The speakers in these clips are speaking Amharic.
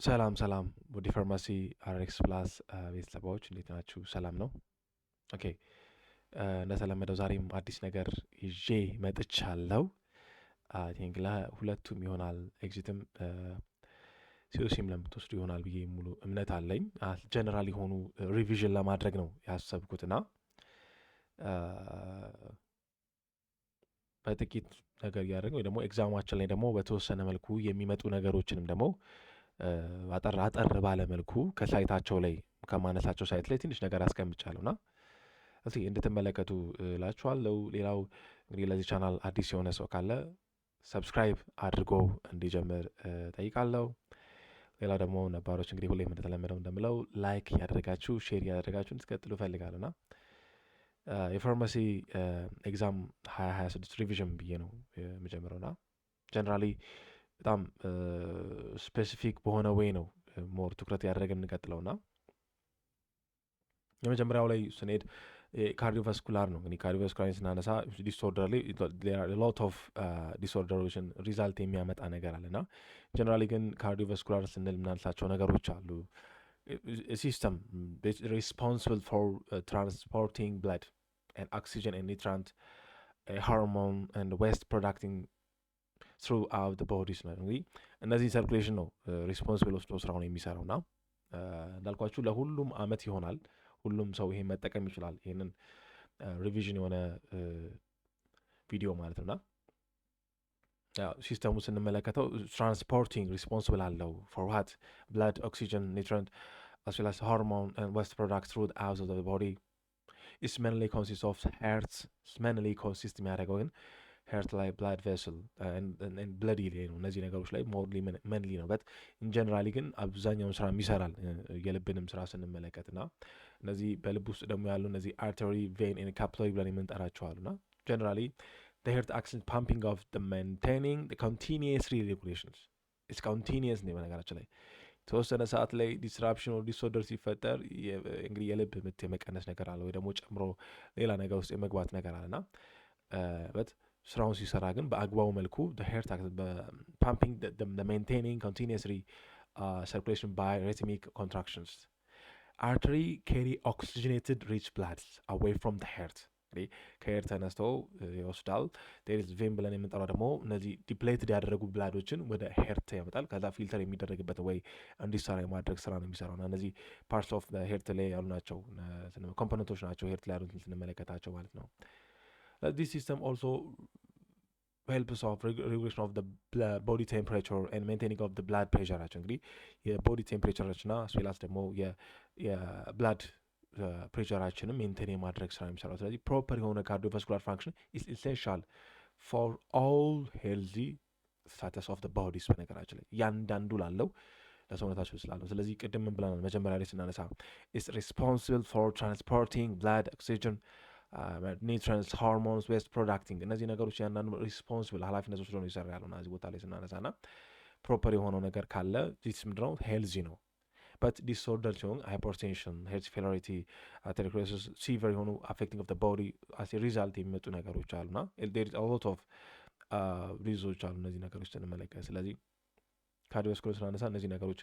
ሰላም ወደ ፋርማሲ አርኤክስ ፕላስ ቤተሰቦች እንዴት ናችሁ? ሰላም ነው። ኦኬ እንደተለመደው ዛሬም አዲስ ነገር ይዤ መጥቻለሁ። አይ ቲንክ ለሁለቱም ይሆናል ኤግዚትም ሲኦሲም ለምትወስዱ ይሆናል ብዬ ሙሉ እምነት አለኝ። ጀነራል የሆኑ ሪቪዥን ለማድረግ ነው ያሰብኩትና በጥቂት ነገር እያደረግን ወይ ደግሞ ኤግዛማችን ላይ ደግሞ በተወሰነ መልኩ የሚመጡ ነገሮችንም ደግሞ አጠር ባለ መልኩ ከሳይታቸው ላይ ከማነሳቸው ሳይት ላይ ትንሽ ነገር አስቀምጫለሁና እስቲ እንድትመለከቱ እላችኋለሁ። ሌላው እንግዲህ ለዚህ ቻናል አዲስ የሆነ ሰው ካለ ሰብስክራይብ አድርጎ እንዲጀምር ጠይቃለሁ። ሌላው ደግሞ ነባሮች እንግዲህ ሁሌም እንደተለመደው እንደምለው ላይክ ያደረጋችሁ ሼር ያደረጋችሁ እንድትቀጥሉ እፈልጋለሁና የፋርማሲ ኤግዛም 2026 ሪቪዥን ብዬ ነው የምጀምረውና ጀነራሊ በጣም ስፔሲፊክ በሆነ ዌይ ነው ሞር ትኩረት ያደረገን እንቀጥለውና የመጀመሪያው ላይ ስንሄድ ካርዲዮቫስኩላር ነው። እንግዲህ ካርዲዮቫስኩላር ስናነሳ ዲስኦርደር ላይ ሎት ኦፍ ዲስኦርደሮችን ሪዛልት የሚያመጣ ነገር አለና ጀነራሊ ግን ካርዲዮቫስኩላር ስንል ምናልሳቸው ነገሮች አሉ። ሲስተም ሪስፖንሲብል ፎር ትራንስፖርቲንግ ብለድ and oxygen and nutrient hormone and waste producing throughout the bodies ነው። እንግዲህ እነዚህ ሰርኩሌሽን ነው ሪስፖንሲብል ወስዶ ስራውን የሚሰራውና እንዳልኳችሁ ለሁሉም አመት ይሆናል። ሁሉም ሰው ይሄን መጠቀም ይችላል። ይሄንን ሪቪዥን የሆነ ቪዲዮ ማለት ነውና ሲስተሙ ስንመለከተው ትራንስፖርቲንግ ሪስፖንሲብል አለው for what blood oxygen nutrient as well as hormone and waste products throughout the body is mainly consists of hearts mainly consist የሚያደርገው ግን heart ላይ blood vessel and bloody ላይ ነው። እነዚህ ነገሮች ላይ mainly ነው በት in generally ግን አብዛኛውን ስራ ይሰራል። የልብንም ስራ ስንመለከትና እነዚህ በልብ ውስጥ ደግሞ ያሉ እነዚህ artery vein and capillary ብለን የምንጠራቸው አሉና generally the heart acts in pumping of the maintaining the continuous regulations it's continuous ነው በነገራችን ላይ ተወሰነ ሰዓት ላይ ዲስራፕሽን ኦር ዲስኦርደር ሲፈጠር እንግዲህ የልብ ምት የመቀነስ ነገር አለ ወይ ደግሞ ጨምሮ ሌላ ነገር ውስጥ የመግባት ነገር አለና በት ስራውን ሲሰራ ግን በአግባቡ መልኩ the heart pumping the maintaining continuously circulation by rhythmic contractions artery carry oxygenated rich blood away from the heart እንግዲህ ከሄር ተነስተው ይወስዳል። ዴሪዝ ቬን ብለን የምንጠራው ደግሞ እነዚህ ዲፕሌትድ ያደረጉ ብላዶችን ወደ ሄርት ያመጣል። ከዛ ፊልተር የሚደረግበት ወይ እንዲሰራ የማድረግ ስራ ነው የሚሰራው እና እነዚህ ፓርትስ ኦፍ ሄርት ላይ ያሉ ናቸው፣ ኮምፖነንቶች ናቸው ሄርት ላይ ያሉትን ስንመለከታቸው ማለት ነው። ዲስ ሲስተም ኦልሶ ሄልፕስ ኦፍ ሬጉሌሽን ኦፍ ቦዲ ቴምፕሬቸር ኤንድ ሜንቴኒንግ ኦፍ ብላድ ፕሬሸራቸው እንግዲህ የቦዲ ቴምፕሬቸሮች እና ስዌላስ ደግሞ የብላድ ፕሬሸራችንም ሜንቴን የማድረግ ስራ የሚሰራው። ስለዚህ ፕሮፐር የሆነ ካርዲዮቫስኩላር ፋንክሽን ኢዝ ኢሴንሻል ፎር ኦል ሄልዚ ስታተስ ኦፍ ቦዲስ በነገራችን ላይ እያንዳንዱ ላለው ለሰውነታቸው ስላለው። ስለዚህ ቅድም ምን ብለናል መጀመሪያ ላይ ስናነሳ ኢዝ ሪስፖንሲብል ፎር ትራንስፖርቲንግ ብላድ ኦክሲጅን ኒውትሪየንትስ ሃርሞንስ ዌስት ፕሮዳክቲንግ እነዚህ ነገሮች እያንዳንዱ ሪስፖንሲብል ኃላፊነት ወስዶ ነው ይሰራ ያለው እና እዚህ ቦታ ላይ ስናነሳ ና ፕሮፐር የሆነው ነገር ካለ ዲስ ምንድነው ሄልዚ ነው። በት ዲስኦርደር ሲሆን ሃይፐርቴንሽን ሄርት ፌለሪቲ አተሪክሎሲስ ሲቨር የሆኑ አፌክቲንግ ኦፍ ቦዲ አስ ሪዛልት የሚመጡ ነገሮች አሉና ዴር ኢዝ አ ሎት ኦፍ ሪዞች አሉ እነዚህ ነገሮች ስንመለከት። ስለዚህ ካርዲዮቫስኩላር ስናነሳ እነዚህ ነገሮች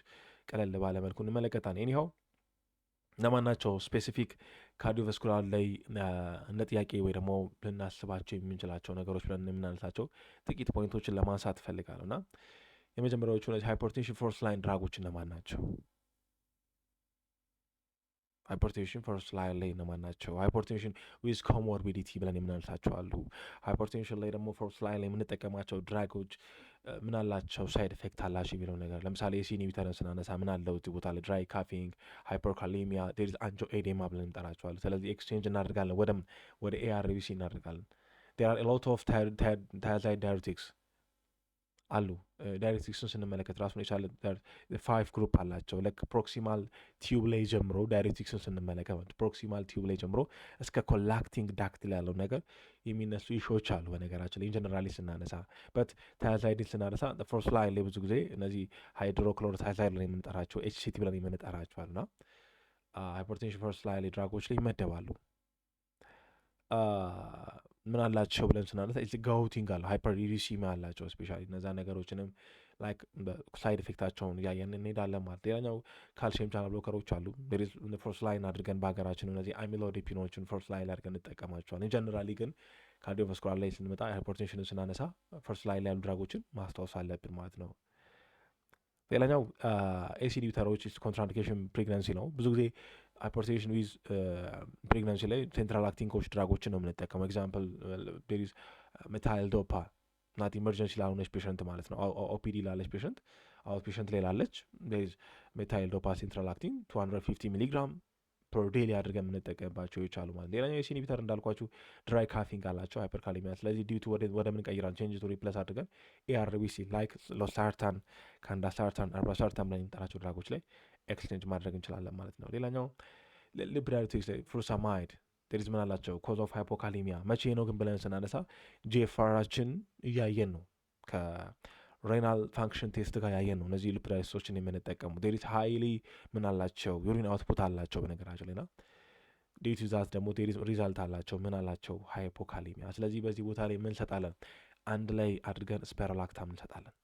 ቀለል ባለ መልኩ እንመለከታለን። ኤኒሃው እነማን ናቸው ስፔሲፊክ ካርዲዮቫስኩላር ላይ እንደ ጥያቄ ወይ ደግሞ ልናስባቸው የምንችላቸው ነገሮች ብለን የምናነሳቸው ጥቂት ፖይንቶችን ለማንሳት እፈልጋለሁ እና የመጀመሪያዎቹ ሃይፐርቴንሽን ፈርስት ላይን ድራጎች እነማን ናቸው? ሃይፐርቴንሽን ፈርስት ላይን ላይ እነማን ናቸው? ሃይፐርቴንሽን ዊዝ ኮሞርቢዲቲ ብለን የምናነሳቸው አሉ። ሃይፐርቴንሽን ላይ ደግሞ ፈርስት ላይን ላይ የምንጠቀማቸው ድራጎች ምን አላቸው፣ ሳይድ ኤፌክት አላቸው የሚለው ነገር ለምሳሌ ኤሲ ኢንሂቢተርን ስናነሳ ምን አለው እዚህ ቦታ ላይ ድራይ ካፊንግ፣ ሃይፐርካሌሚያ፣ ዴር ኢዝ አንጆ ኤዴማ ብለን እንጠራቸዋለን። ስለዚህ ኤክስቼንጅ እናደርጋለን ወደ ኤአርቢሲ እናደርጋለን። ዴር አር ሎት ኦፍ ታያዛይድ ዳይሬቲክስ አሉ። ዳይሬቲክስን ስንመለከት ራሱን የቻለ 5 ግሩፕ አላቸው። ለክ ፕሮክሲማል ቲዩብ ላይ ጀምሮ ዳይሬቲክስን ስንመለከት ፕሮክሲማል ቲዩብ ላይ ጀምሮ እስከ ኮላክቲንግ ዳክት ላይ ያለው ነገር የሚነሱ ኢሾዎች አሉ። በነገራችን ላይ ኢንጀነራሊ ስናነሳ በት ታያዛይድን ስናነሳ ፈርስት ላይን ላይ ብዙ ጊዜ እነዚህ ሃይድሮክሎሮታያዛይድ ላይ የምንጠራቸው ኤችሲቲ ብለን የምንጠራቸው አሉና ሃይፐርቴንሽን ፈርስት ላይን ላይ ድራጎች ላይ ይመደባሉ። ምን አላቸው ብለን ስናነሳ ጋውቲንግ አለ፣ ሃይፐር ዩሪሲሚያ አላቸው። ስፔሻሊ እነዛ ነገሮችንም ላይክ ሳይድ ኢፌክታቸውን እያየን እንሄዳለን ማለት። ሌላኛው ካልሲየም ቻናል ብሎከሮች አሉ። ፈርስት ላይን አድርገን በሀገራችን እነዚህ አሚሎዲፒኖችን ፈርስት ላይን አድርገን እንጠቀማቸዋለን። ጀነራሊ ግን ካርዲዮቫስኩላር ላይ ስንመጣ ሃይፐርቴንሽንን ስናነሳ ፈርስት ላይን ላይ ያሉ ድራጎችን ማስታወስ አለብን ማለት ነው። ሌላኛው ኤሲ ኢንሂቢተሮች ኮንትራኢንዲኬሽን ፕሬግናንሲ ነው። ብዙ ጊዜ ሃይፐርቴንሽን ዊዝ ፕሬግናንሲ ላይ ሴንትራል አክቲንግ ኮች ድራጎችን ነው የምንጠቀመው። ኤግዛምፕል ዴሪዝ ሜታይል ዶፓ ናት ኢመርጀንሲ ላለች ፔሸንት ማለት ነው። ኦፒዲ ላለች ፔሸንት፣ አውት ፔሸንት ላይ ላለች ዴሪዝ ሜታይል ዶፓ ሴንትራል አክቲንግ 250 ሚሊግራም ፐር ዴሊ አድርገን የምንጠቀምባቸው ይቻሉ ማለት። ሌላኛው ኤሲ ኢንሂቢተር እንዳልኳችሁ ድራይ ካፊንግ አላቸው ሃይፐርካሊሚያ። ስለዚህ ዲዩቱ ወደ ምን ቀይራል ቼንጅ ቱ ሪፕለስ አድርገን ኤአርቢሲ ላይክ ሎሳርታን፣ ካንዳሳርታን፣ አርባሳርታን ብለን የምንጠራቸው ድራጎች ላይ ኤክስቼንጅ ማድረግ እንችላለን ማለት ነው። ሌላኛው ሊብራሪቲክስ ላይ ፍሩሳማይድ ዴሪዝ ምን አላቸው ኮዝ ኦፍ ሃይፖካሊሚያ። መቼ ነው ግን ብለን ስናነሳ ጂኤፍአራችን እያየን ነው ሬናል ፋንክሽን ቴስት ጋር ያየን ነው እነዚህ ሊፕራይሶችን የምንጠቀሙ። ዴሪዝ ሃይሊ ምን አላቸው ዩሪን አውትፑት አላቸው በነገራችን ላይ ና ዴቱ ዛት ደግሞ ዴሪዝ ሪዛልት አላቸው ምን አላቸው ሃይፖካሊሚያ። ስለዚህ በዚህ ቦታ ላይ ምን እንሰጣለን? አንድ ላይ አድርገን ስፔሮላክታም እንሰጣለን።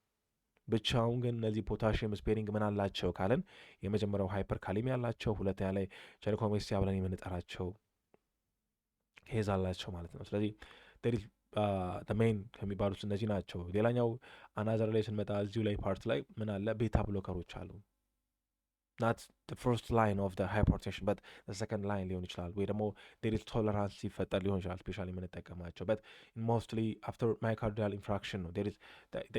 ብቻውን ግን እነዚህ ፖታሽየም ስፔሪንግ ምን አላቸው ካለን የመጀመሪያው ሃይፐርካሊሚያ አላቸው፣ ሁለተኛ ላይ ቸርኮሜሲያ ብለን የምንጠራቸው ኬዝ አላቸው ማለት ነው። ስለዚህ ዴሪዝ ሜን ከሚባሉት እነዚህ ናቸው። ሌላኛው አናዘር ላይ ስንመጣ እዚሁ ላይ ፓርት ላይ ምን አለ ቤታ ብሎከሮች አሉ። ናት ፈርስት ላይን ኦፍ ሃይፐርቴንሽን በት ሰከንድ ላይን ሊሆን ይችላል፣ ወይ ደግሞ ዴሪዝ ቶለራንስ ሲፈጠር ሊሆን ይችላል ስፔሻሊ የምንጠቀማቸው። በት ሞስትሊ አፍተር ማይካርዲያል ኢንፍራክሽን ነው ዴሪዝ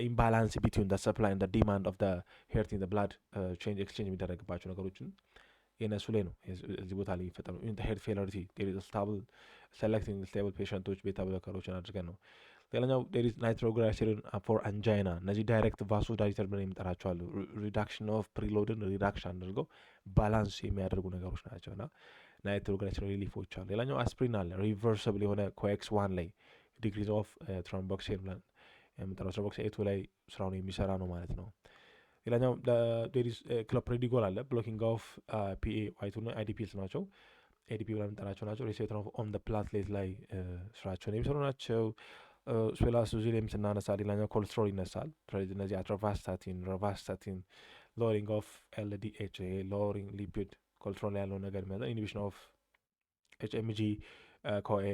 ኢምባላንስ ቢትዊን ሰፕላይ ኤንድ ዲማንድ ኦፍ ሄርት ኢን ብላድ ቼንጅ ኤክስቼንጅ የሚደረግባቸው ነገሮችን የነሱ ላይ ነው እዚህ ቦታ ላይ የሚፈጠሩ ሄድ ፌለሪቲ ዴሪዝ ስታብል ሴሌክቲንግ ስቴብል ፔሸንቶች ቤታ ብሎከሮችን አድርገን ነው። ሌላኛው ዴሪዝ ናይትሮግላይሰሪን ፎር አንጃይና እነዚህ ዳይሬክት ቫሶ ዳይተር ብለን የሚጠራቸው አሉ። ሪዳክሽን ኦፍ ፕሪሎድን ሪዳክሽን አድርገው ባላንስ የሚያደርጉ ነገሮች ናቸው እና ናይትሮግላይሰሪን ሪሊፎች አሉ። ሌላኛው አስፕሪን አለ ሪቨርሰብል የሆነ ኮኤክስ ዋን ላይ ዲግሪዝ ኦፍ ትሮምቦክሴን ብለን የምንጠራው ትሮምቦክሴን ኤቱ ላይ ስራውን የሚሰራ ነው ማለት ነው። ሌላኛው ዴሪዝ ክሎፕሪዲጎል አለ ብሎኪንግ ኦፍ ፒኤ ዋይቱ ና አይዲፒስ ናቸው ኤዲፒ ብለን የምንጠራቸው ናቸው። ሪሴፕተር ኦን ፕላትሌት ላይ ስራቸውን የሚሰሩ ናቸው። ስዌላስ ዙ ላይም ስናነሳ ሌላኛው ኮሌስትሮል ይነሳል። ስለዚህ እነዚህ አትሮቫስታቲን፣ ሮቫስታቲን ሎሪንግ ኦፍ ኤልዲኤች ሎሪንግ ሊፒድ ኮሌስትሮል ላይ ያለው ነገር የሚያዘ ኢኒቢሽን ኦፍ ኤችኤምጂ ኮኤ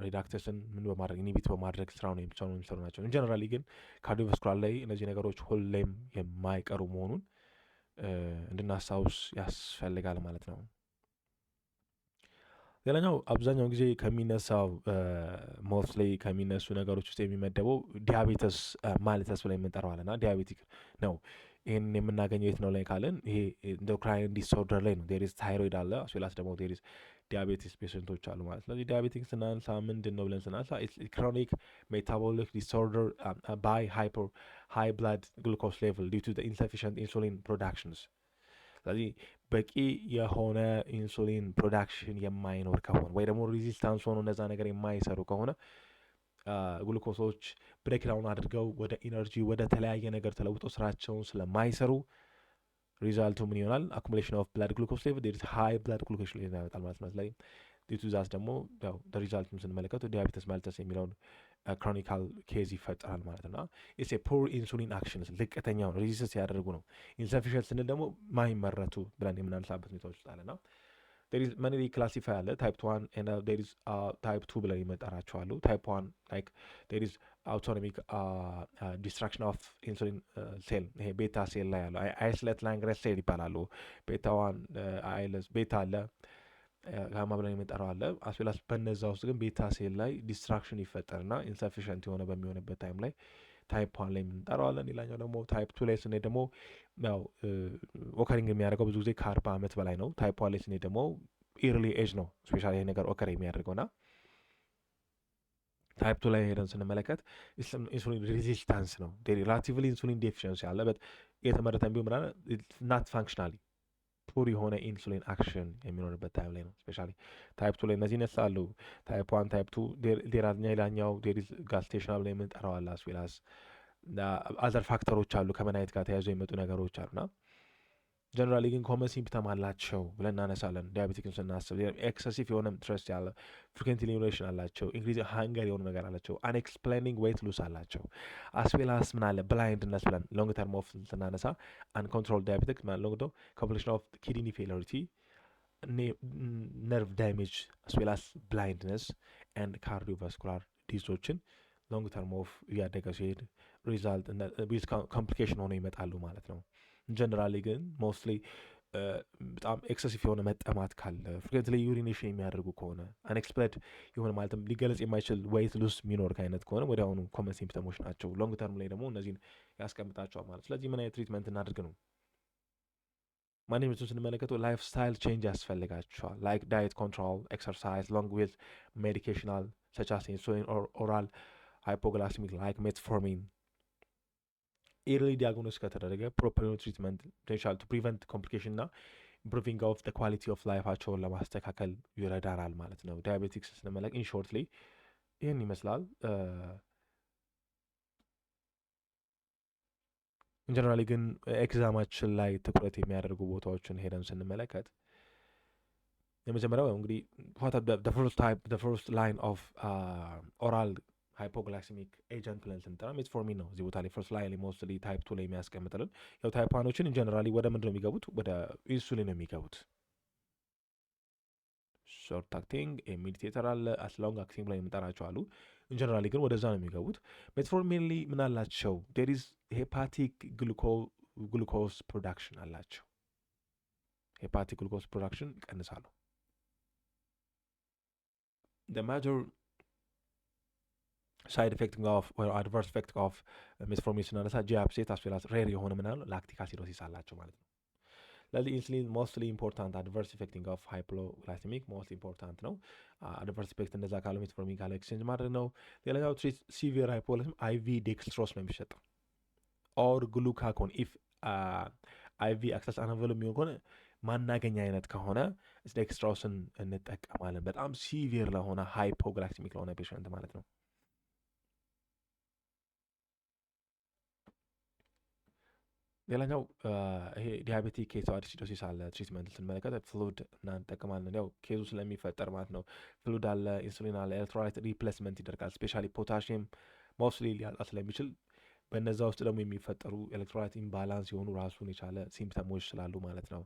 ሪዳክተስን ምን በማድረግ ኢኒቢት በማድረግ ስራውን የሚሰሩ ናቸው። ጀነራሊ ግን ካርዲዮቫስኩላር ላይ እነዚህ ነገሮች ሁሌም የማይቀሩ መሆኑን እንድናስታውስ ያስፈልጋል ማለት ነው። ሌላኛው አብዛኛው ጊዜ ከሚነሳው ሞስትሊ ከሚነሱ ነገሮች ውስጥ የሚመደበው ዲያቤተስ ማሊተስ ብለን የምንጠራዋለና ዲያቤቲክ ነው። ይህን የምናገኘው የት ነው ላይ ካለን ይሄ ኢንዶክራይን ዲስኦርደር ላይ ነው። ዴሪዝ ታይሮይድ አለ አስዌላስ ደግሞ ዴሪዝ ዲያቤቲስ ፔሽንቶች አሉ ማለት። ስለዚህ ዲያቤቲክ ስናንሳ ምንድን ነው ብለን ስናንሳ ክሮኒክ ሜታቦሊክ ዲስኦርደር ባይ ሃይ ብላድ ግሉኮስ ሌቭል ዲው ቱ ኢንሰፊሽንት ኢንሱሊን ፕሮዳክሽንስ። ስለዚህ በቂ የሆነ ኢንሱሊን ፕሮዳክሽን የማይኖር ከሆነ ወይ ደግሞ ሬዚስታንስ ሆኖ እነዛ ነገር የማይሰሩ ከሆነ ግሉኮሶች ብሬክዳውን አድርገው ወደ ኢነርጂ ወደ ተለያየ ነገር ተለውጦ ስራቸውን ስለማይሰሩ ሪዛልቱ ምን ይሆናል? አኩሙሌሽን ኦፍ ብላድ ግሉኮስ ሌቭል ዴር ኢዝ ሃይ ብላድ ግሉኮስ ሌቭል ያመጣል ማለት ነው። ስለዚህ ዲቱዛስ ደግሞ ያው ሪዛልቱን ስንመለከቱ ዲያቤተስ ማሊተስ የሚለውን ክሮኒካል ኬዝ ይፈጠራል ማለት ነው። ኢትስ ፑር ኢንሱሊን አክሽን ልቀተኛውን ሬዚስተንስ ያደርጉ ነው። ኢንሰፊሽንት ስንል ደግሞ ማይመረቱ ብለን የምናነሳበት ሁኔታዎች ውስጥ አለና ዴር ኢዝ መኒ ክላሲፋይ አለ ታይፕ 1 ኤንድ ዴር ኢዝ ታይፕ 2 ብለን ይመጣራቸው አሉ። ታይፕ 1 ላይክ ዴር ኢዝ አውቶኖሚክ ዲስትራክሽን ኦፍ ኢንሱሊን ሴል ይሄ ቤታ ሴል ላይ ያለው አይስሌት ላንግረስ ሴል ይባላሉ። ቤታ 1 አይለስ ቤታ አለ ጋማ ብለን የምንጠራው አለ አስዌላስ በነዛ ውስጥ ግን ቤታ ሴል ላይ ዲስትራክሽን ይፈጠርና ኢንሰፊሽንት የሆነ በሚሆንበት ታይም ላይ ታይፕ 1 ላይ የምንጠራዋለን። ሌላኛው ደግሞ ታይፕ 2 ላይ ስንሄድ ደግሞ ያው ኦከሪንግ የሚያደርገው ብዙ ጊዜ ከ40 ዓመት በላይ ነው። ታይፕ 1 ላይ ስንሄድ ደግሞ ኢርሊ ኤጅ ነው ስፔሻሊ ይሄ ነገር ኦከር የሚያደርገውና ታይፕ 2 ላይ ሄደን ስንመለከት ኢንሱሊን ሬዚስታንስ ነው። ሪላቲቭሊ ኢንሱሊን ዴፊሽንሲ አለበት የተመረተን ቢሆን ምናምን ናት ፋንክሽናሊ ፑር የሆነ ኢንሱሊን አክሽን የሚኖርበት ታይም ላይ ነው። ስፔሻሊ ታይፕ 2 ላይ እነዚህ ይነሳሉ። ታይፕ 1 ታይፕ 2 ሌላኛ ሌላኛው ዴሪዝ ጋስቴሽናል ላይ የምንጠራው አለ አስዌላስ አዘር ፋክተሮች አሉ ከመናየት ጋር ተያይዞ የመጡ ነገሮች አሉና ጀነራሊ ግን ኮመን ሲምፕተም አላቸው ብለን እናነሳለን። ዲያቤቲክን ስናስብ ኤክሰሲቭ የሆነ ትረስት ያለ ፍሪኩዌንት ዩሪኔሽን አላቸው። ኢንክሪዝ ሃንገር የሆነ ነገር አላቸው። አንኤክስፕሌኒንግ ዌይት ሉስ አላቸው። አስዌላስ ምን አለ ብላይንድነስ ብለን ሎንግ ተርም ኦፍ ስናነሳ አንኮንትሮል ዲያቤቲክ ሎንግ ቶ ኮምፕሊኬሽን ኦፍ ኪድኒ ፌለሪቲ ነርቭ ዳሜጅ አስዌላስ ብላይንድነስ ኤንድ ካርዲዮቫስኩላር ዲዞችን ሎንግ ተርም ኦፍ እያደገ ሲሄድ ሪዛልት ዊዝ ኮምፕሊኬሽን ሆነው ይመጣሉ ማለት ነው። ጀነራሊ ግን ሞስትሊ በጣም ኤክሰሲቭ የሆነ መጠማት ካለ ፍሪኩዌንትሊ ዩሪኔሽን የሚያደርጉ ከሆነ አንኤክስፕሌድ የሆነ ማለትም ሊገለጽ የማይችል ዌይት ሉስ የሚኖር አይነት ከሆነ ወዲያውኑ ኮመን ሲምፕተሞች ናቸው። ሎንግ ተርም ላይ ደግሞ እነዚህን ያስቀምጣቸዋል ማለት። ስለዚህ ምን አይነት ትሪትመንት እናድርግ ነው? ማኔጅመንቱን ስንመለከተው ላይፍ ስታይል ቼንጅ ያስፈልጋቸዋል። ላይክ ዳየት ኮንትሮል፣ ኤክሰርሳይዝ ሎንግ ዊዝ ሜዲኬሽናል ሰች አስ ኢንሱሊን ኦር ኦራል ሃይፖግላይሲሚክ ላይክ ሜትፎርሚን ኤርሊ ዲያግኖስ ከተደረገ ፕሮፐር ትሪትመንት ፖቴንሻል ቱ ፕሪቨንት ኮምፕሊኬሽን እና ኢምፕሩቪንግ ኦፍ ኳሊቲ ኦፍ ላይፋቸውን ለማስተካከል ይረዳናል ማለት ነው። ዳያቤቲክስ ስንመለክ ኢንሾርትሊ ይህን ይመስላል። ኢንጀነራሊ ግን ኤግዛማችን ላይ ትኩረት የሚያደርጉ ቦታዎችን ሄደን ስንመለከት የመጀመሪያው እንግዲህ ፈርስት ላይን ኦፍ ኦራል ሃይፖግላይሲሚክ ኤጀንት ብለን ስንጠራ ሜትፎርሚን ነው። እዚህ ቦታ ላይ ፈርስት ላይ ሞስትሊ ታይፕ 2 ላይ የሚያስቀምጥልን ያው ታይፕ 1ዎችን ኢንጀነራሊ ወደ ምንድን ነው የሚገቡት? ወደ ኢንሱሊን ነው የሚገቡት። ሾርት አክቲንግ ሜዲቴተር አለ፣ አስሎንግ አክቲንግ ብለን የምንጠራቸው አሉ። ኢንጀነራሊ ግን ወደዛ ነው የሚገቡት። ሜትፎርሚንሊ ምን አላቸው? ዴር ኢዝ ሄፓቲክ ግሉኮስ ፕሮዳክሽን አላቸው። ሄፓቲክ ግሉኮስ ፕሮዳክሽን ይቀንሳሉ። ማጆር ሳይድ ኢፌክት ኦፍ አድቨርስ ኢፌክት ኦፍ ሜትፎርሚን ስናነሳ ጂ አፕሴት አስዌላስ ሬር የሆነ ምናምን ላክቲክ አሲዶሲስ አላቸው ማለት ነው። ስለዚህ ኢንሱሊን ሞስትሊ ኢምፖርታንት አድቨርስ ኢፌክቲንግ ኦፍ ሃይፖግላይሲሚክ ሞስትሊ ኢምፖርታንት ነው። አድቨርስ ኢፌክት እንደዛ ካለ ሜትፎርሚን ካለ ኤክስቼንጅ ማድረግ ነው። ሌላኛው ትሪት ሲቪር ሃይፖግላይሲሚክ አይቪ ዴክስትሮስ ነው የሚሰጠው ኦር ግሉካኮን ኢፍ አይቪ አክሰስ አናቨል የሚሆን ከሆነ ማናገኛ አይነት ከሆነ ዴክስትሮስን እንጠቀማለን። በጣም ሲቪር ለሆነ ሃይፖግላይሲሚክ ለሆነ ፔሽንት ማለት ነው። ሌላኛው ይሄ ዲያቤቲክ ኬቶ አሲዶሲስ አለ። ትሪትመንት ስንመለከት ፍሉድ እንጠቀማለን። ያው ኬዙ ስለሚፈጠር ማለት ነው። ፍሉድ አለ፣ ኢንሱሊን አለ፣ ኤሌክትሮላይት ሪፕሌስመንት ይደርጋል። ስፔሻሊ ፖታሽየም ሞስትሊ ሊያጣ ስለሚችል በነዛ ውስጥ ደግሞ የሚፈጠሩ ኤሌክትሮላይት ኢምባላንስ የሆኑ ራሱን የቻለ ሲምፕተሞች ስላሉ ማለት ነው።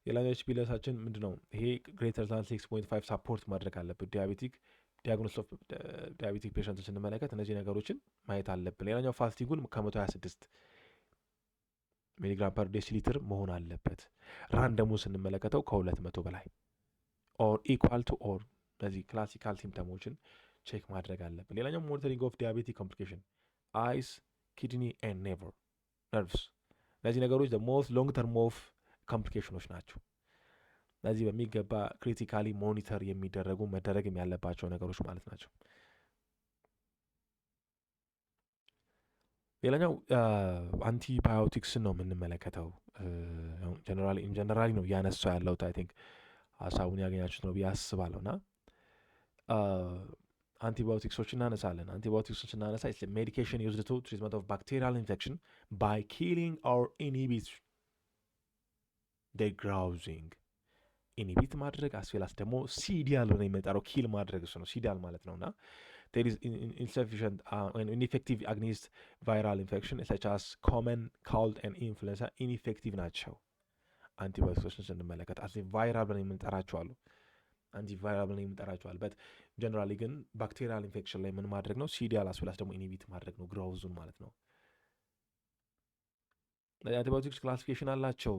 ሌላኛው ኤችፒለሳችን ምንድን ነው? ይሄ ግሬተር ዛን 6.5 ሳፖርት ማድረግ አለብን። ዲያግኖስ ኦፍ ዲያቤቲክ ፔሽንትን ስንመለከት እነዚህ ነገሮችን ማየት አለብን። ሌላኛው ፋስቲንጉን ከ126 ሚሊግራም ፐር ዴሲሊትር መሆን አለበት። ራንደሙ ስንመለከተው ከ200 በላይ ኦር ኢኳል ቱ ኦር እነዚህ ክላሲካል ሲምፕተሞችን ቼክ ማድረግ አለብን። ሌላኛው ሞኒተሪንግ ኦፍ ዲያቤቲክ ኮምፕሊኬሽን አይስ፣ ኪድኒ ኤንድ ነርቭስ። እነዚህ ነገሮች ሞስት ሎንግ ተርም ኦፍ ኮምፕሊኬሽኖች ናቸው። እነዚህ በሚገባ ክሪቲካሊ ሞኒተር የሚደረጉ መደረግም ያለባቸው ነገሮች ማለት ናቸው። ሌላኛው አንቲባዮቲክስን ነው የምንመለከተው። ጀነራሊ ነው እያነሳው ያለሁት። አይ ቲንክ ሀሳቡን ያገኛችሁት ነው ብዬ አስባለሁ። እና አንቲባዮቲክሶች እናነሳለን። አንቲባዮቲክሶች ስናነሳ ሜዲኬሽን ዩዝድ ቱ ትሪትመንት ኦፍ ባክቴሪያል ኢንፌክሽን ባይ ኪሊንግ ኦር ኢንሂቢት ዴር ግራውዚንግ። ኢንሂቢት ማድረግ አስዌላስ ደግሞ ሲዲያል ነው የሚጠራው። ኪል ማድረግ እሱ ነው ሲዲያል ማለት ነው። እና there is insufficient ineffective against viral infection such as common cold and influenza ineffective ናቸው። አንቲባዮቲክሶችን ስንመለከት ቫይራል ብለን የምንጠራቸው አሉ። አንቲቫይራል ብለን የምንጠራቸው አሉ። በት ጀነራሊ ግን ባክቴሪያል ኢንፌክሽን ላይ ምን ማድረግ ነው? ሲዲያል አስዌላስ ደግሞ ኢንሂቢት ማድረግ ነው፣ ግሮውዙን ማለት ነው። አንቲባዮቲክስ ክላሲፊኬሽን አላቸው።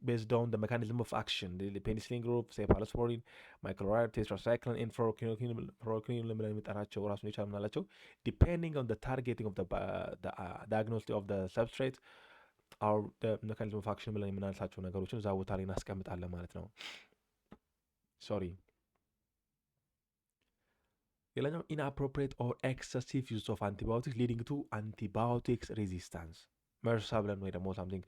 ቤዝድ ኦን ሜካኒዝም ኦፍ አክሽን ፔኒሲሊን ግሩፕ፣ ሴፋሎስፖሪን፣ ማይክሎራይድ፣ ቴትራሳይክሊን ኤንድ ፍሎሮኩዊን ብለን የሚጠራቸው ራሱን የቻሉ ምን አላቸው? ዲፔንዲንግ ኦን ታርጌቲንግ ኦፍ ዳያግኖስቲክ ኦፍ ሰብስትሬት ኦር ሜካኒዝም ኦፍ አክሽን ብለን የምናነሳቸው ነገሮችን እዛ ቦታ ላይ እናስቀምጣለን ማለት ነው። ሶሪ። ሌላኛው ኢንአፕሮፕሪየት ኦር ኤክሰሲቭ ዩዝ ኦፍ አንቲባዮቲክስ ሊዲንግ ቱ አንቲባዮቲክስ ሬዚስታንስ መርሳ ብለን ወይ ደግሞ ሳምቲንግ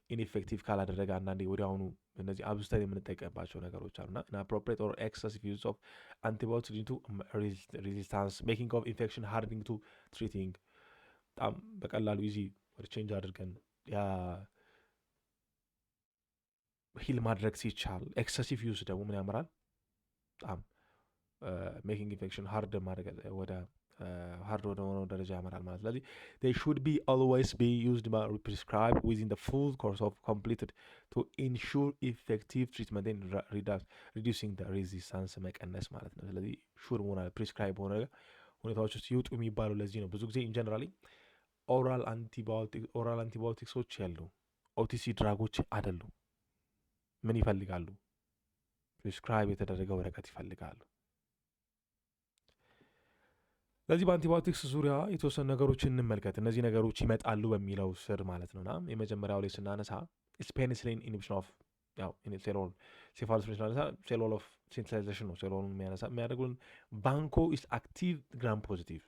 ኢንኤፌክቲቭ ካላደረገ አንዳንዴ ወዲያውኑ እነዚህ አብዝተን የምንጠቀምባቸው ነገሮች አሉና ኢንአፕሮፕሪየት ኦር ኤክሰሲቭ ዩዝ ኦፍ አንቲባዮቲክስ ሊዲንግ ቱ ሬዚስታንስ ሜኪንግ ኦፍ ኢንፌክሽን ሃርዲንግ ቱ ትሪቲንግ። በጣም በቀላሉ ኢዚ ወደ ቼንጅ አድርገን ሂል ማድረግ ሲቻል ኤክሰሲቭ ዩዝ ደግሞ ምን ያመራል? በጣም ሜኪንግ ኢንፌክሽን ሃርድ ማድረግ ወደ ሃርድ ወደ ሆነው ደረጃ ያመራል ማለት። ስለዚህ they should be always be used by prescribed within the full course of completed to ensure effective treatment and reducing the resistance መቀነስ ማለት ነው። ስለዚህ ሹር መሆን አለ ፕሪስክራይብ በሆነ ሁኔታዎች ውስጥ ይውጡ የሚባለው ለዚህ ነው። ብዙ ጊዜ ኢንጀነራሊ ኦራል አንቲባዮቲክሶች ያሉ ኦቲሲ ድራጎች አይደሉም። ምን ይፈልጋሉ? ፕሪስክራይብ የተደረገ ወረቀት ይፈልጋሉ። ስለዚህ በአንቲባዮቲክስ ዙሪያ የተወሰኑ ነገሮችን እንመልከት። እነዚህ ነገሮች ይመጣሉ በሚለው ስር ማለት ነውና የመጀመሪያው ላይ ስናነሳ ፔኒሲሊን ኢንሂቢሽን ኦፍ ሴሎል ሴፋሎስፕሪን ስናነሳ ሴሎል ኦፍ ሲንተሳይዜሽን ነው። ሴሎሉን የሚያደርጉልን ባንኮ ኢስ አክቲቭ ግራም ፖዚቲቭ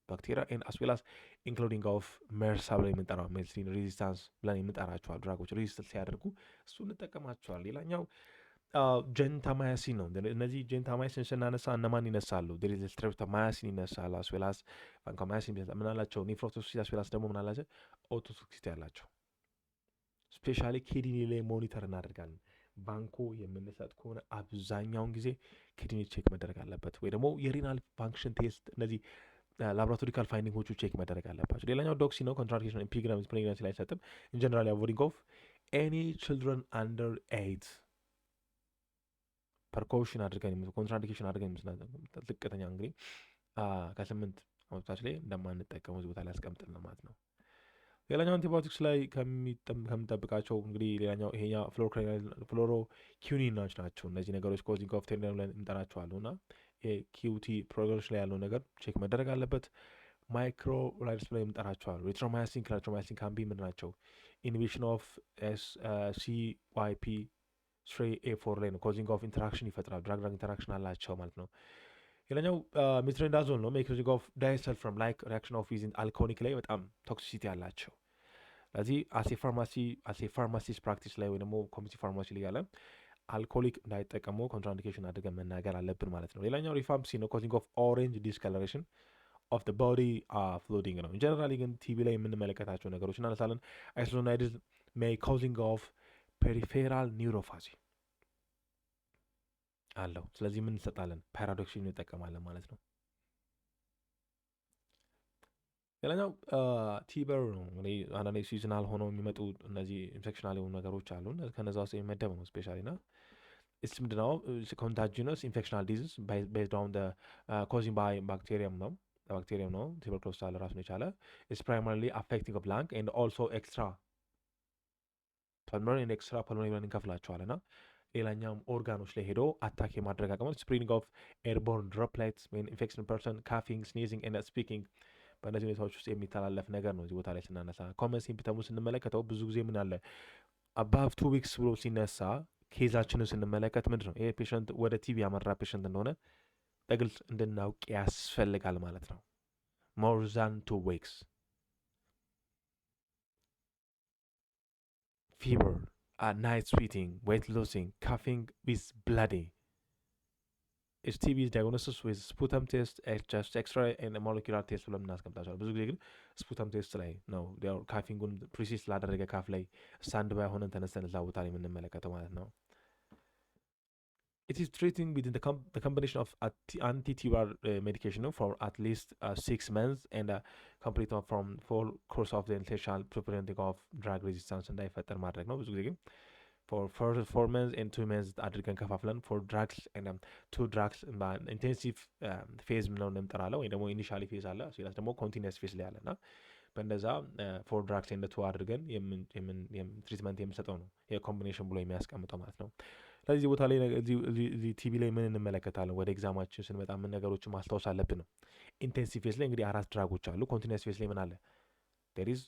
ባክቴሪያ ኤንድ አስ ዌል አስ ኢንክሉዲንግ ኦፍ ሜርሳ ብለን የምንጠራው ሜዲሲን ሬዚስታንስ ብለን የምንጠራቸዋል ድራጎች ሬዚስት ሲያደርጉ እሱ እንጠቀማቸዋል። ሌላኛው ጀንታማያሲን ነው። እነዚህ ጀንታማያሲን ስናነሳ እነማን ይነሳሉ? ስትሬፕቶማያሲን ይነሳል። አስዌላስ ቫንኮማያሲን ምናላቸው? ኒፍሮቶክሲሲቲ አስዌላስ ደግሞ ምናላቸው? ኦቶቶክሲሲቲ ያላቸው። ስፔሻሊ ኪድኒ ላይ ሞኒተር እናደርጋለን። ባንኮ የምንሰጥ ከሆነ አብዛኛውን ጊዜ ኪድኒ ቼክ መደረግ አለበት፣ ወይ ደግሞ የሪናል ፋንክሽን ቴስት፣ እነዚህ ላቦራቶሪካል ፋይንዲንጎቹ ቼክ መደረግ አለባቸው። ሌላኛው ዶክሲ ነው። ኮንትራንዲኬሽን ፕሬግናንሲ ላይ አይሰጥም። ኢን ጀነራል አቮይዲንግ ኦፍ ኤኒ ችልድረን አንደር 8 ፐርኮሽን አድርገን ኮንትራንዲኬሽን አድርገን ዝቅተኛ እንግዲህ ከ8 ዓመቶች ላይ እንደማንጠቀሙ እዚህ ቦታ ላይ ያስቀምጥልን ማለት ነው። ሌላኛው አንቲባዮቲክስ ላይ ከምንጠብቃቸው እንግዲህ ሌላኛው ይሄኛ ፍሎሮኪኒኖች ናቸው። እነዚህ ነገሮች ኮዚንግ ኦፍ ቴርሚናል ብለን እንጠራቸዋለሁ እና ኪዩቲ ፕሮግራሞች ላይ ያለው ነገር ቼክ መደረግ አለበት። ማይክሮ ራይድስ ብለን እንጠራቸዋለሁ። ሪትሮማያሲን ክላትሮማያሲን ካምቢ ምን ናቸው? ኢንሂቢሽን ኦፍ ሲዋይፒ 3A4 ላይ ነው። ኮዚንግ ኦፍ ኢንተራክሽን ይፈጥራል። ድራግ ኢንተራክሽን አላቸው ማለት ነው። ሌላኛው ሜትሮኒዳዞል ነው። ሜካኒዝም ኦፍ ዳይሰልፍራም ላይክ ሪአክሽን ኦፍ ዊዝን አልኮኒክ ላይ በጣም ቶክሲሲቲ አላቸው። ስለዚህ አሴ ፋርማሲስት ፕራክቲስ ላይ ወይ ደግሞ ኮሚኒቲ ፋርማሲ ላይ ያለ አልኮሊክ እንዳይጠቀሙ ኮንትራንዲኬሽን አድርገን መናገር አለብን ማለት ነው። ሌላኛው ሪፋምፕሲን ነው። ኮዚንግ ኦፍ ኦሬንጅ ዲስከለሬሽን ኦፍ ደ ቦዲ ፍሉዲንግ ነው። ጀነራሊ ግን ቲቪ ላይ የምንመለከታቸው ነገሮች እናነሳለን። አይሶናይድስ ሜይ ኮዚንግ ኦፍ ፔሪፌራል ኒውሮፓቲ አለው። ስለዚህ ምን እንሰጣለን? ፓራዶክሲን እንጠቀማለን ማለት ነው። ሌላኛው ቲበር ነው። እንግዲህ አንዳንዴ ሲዝናል ሆነው የሚመጡ እነዚህ ኢንፌክሽናል የሆኑ ነገሮች አሉ። ከነዛ ውስጥ የሚመደብ ነው። ስፔሻሊ ና ኢትስ ምንድን ነው? ኮንታጂነስ ኢንፌክሽናል ዲዚዝ ቤዝድ ኦን ኮዚንግ ባይ ባክቴሪየም ነው። ባክቴሪየም ነው። ቱበርኩሎሲስ አለ ራሱን የቻለ ኢትስ ፕራይማሪሊ አፌክቲንግ ኦፍ ላንግ ኤንድ ኦልሶ ኤክስትራ ፐልሞናሪ ኤንድ ኤክስትራ ፐልሞናሪ ብለን እንከፍላቸዋለን እና ሌላኛውም ኦርጋኖች ላይ ሄዶ አታክ የማድረግ አቅመን ስፕሪንግ ኦፍ ኤርቦርን ድሮፕሌትስ ኢንፌክሽን ፐርሰን ካፊንግ ስኒዚንግ ኤንድ ስፒኪንግ በእነዚህ ሁኔታዎች ውስጥ የሚተላለፍ ነገር ነው። እዚህ ቦታ ላይ ስናነሳ ኮመን ሲምፕተሙ ስንመለከተው ብዙ ጊዜ ምን አለ አባቭ 2 ዊክስ ብሎ ሲነሳ ኬዛችንን ስንመለከት ምንድን ነው ይሄ ፔሸንት ወደ ቲቪ ያመራ ፔሸንት እንደሆነ በግልጽ እንድናውቅ ያስፈልጋል ማለት ነው። ሞር ዛን 2 ዊክስ ፊቨር ናይት ስዊቲንግ ዌት ሎሲንግ ካፊንግ ዊዝ ብላዲ TB diagnosis with sputum test, chest X-ray and molecular test ብለን እናስቀምጣቸዋለን። ብዙ ጊዜ ግን ስፑተም ቴስት ላይ ነው ካፊንጉን ፕሪሲስ ላደረገ ካፍ ላይ ስታንድ ባይ ሆነን ተነስተን እዛ ቦታ ላይ የምንመለከተው ማለት ነው። It is treating within the combination of anti-TBR medication for at least 6 months and complete from full course of the initial preventing of drug resistance እንዳይፈጠር ማድረግ ነው። ብዙ ጊዜ ግን for 4 months and 2 months አድርገን ከፋፍለን for drugs and 2 drugs ኢንቴንሲቭ ፌዝ ነው እንጠራለን፣ ወይ ደግሞ ኢኒሻሊ ፌዝ አለ፣ ሲላስ ደግሞ ኮንቲኒየስ ፌዝ ላይ አለና በእንደዛ for drugs and 2 አድርገን ትሪትመንት የምንሰጠው ነው የኮምቢኔሽን ብሎ የሚያስቀምጠው ማለት ነው። ስለዚህ ቦታ ላይ እዚህ ቲቪ ላይ ምን እንመለከታለን? ወደ ኤግዛማችን ስንመጣ ምን ነገሮችን ማስታወስ አለብን ነው። ኢንቴንሲቭ ፌዝ ላይ እንግዲህ 4 ድራጎች አሉ። ኮንቲኒየስ ፌዝ ላይ ምን አለ? there is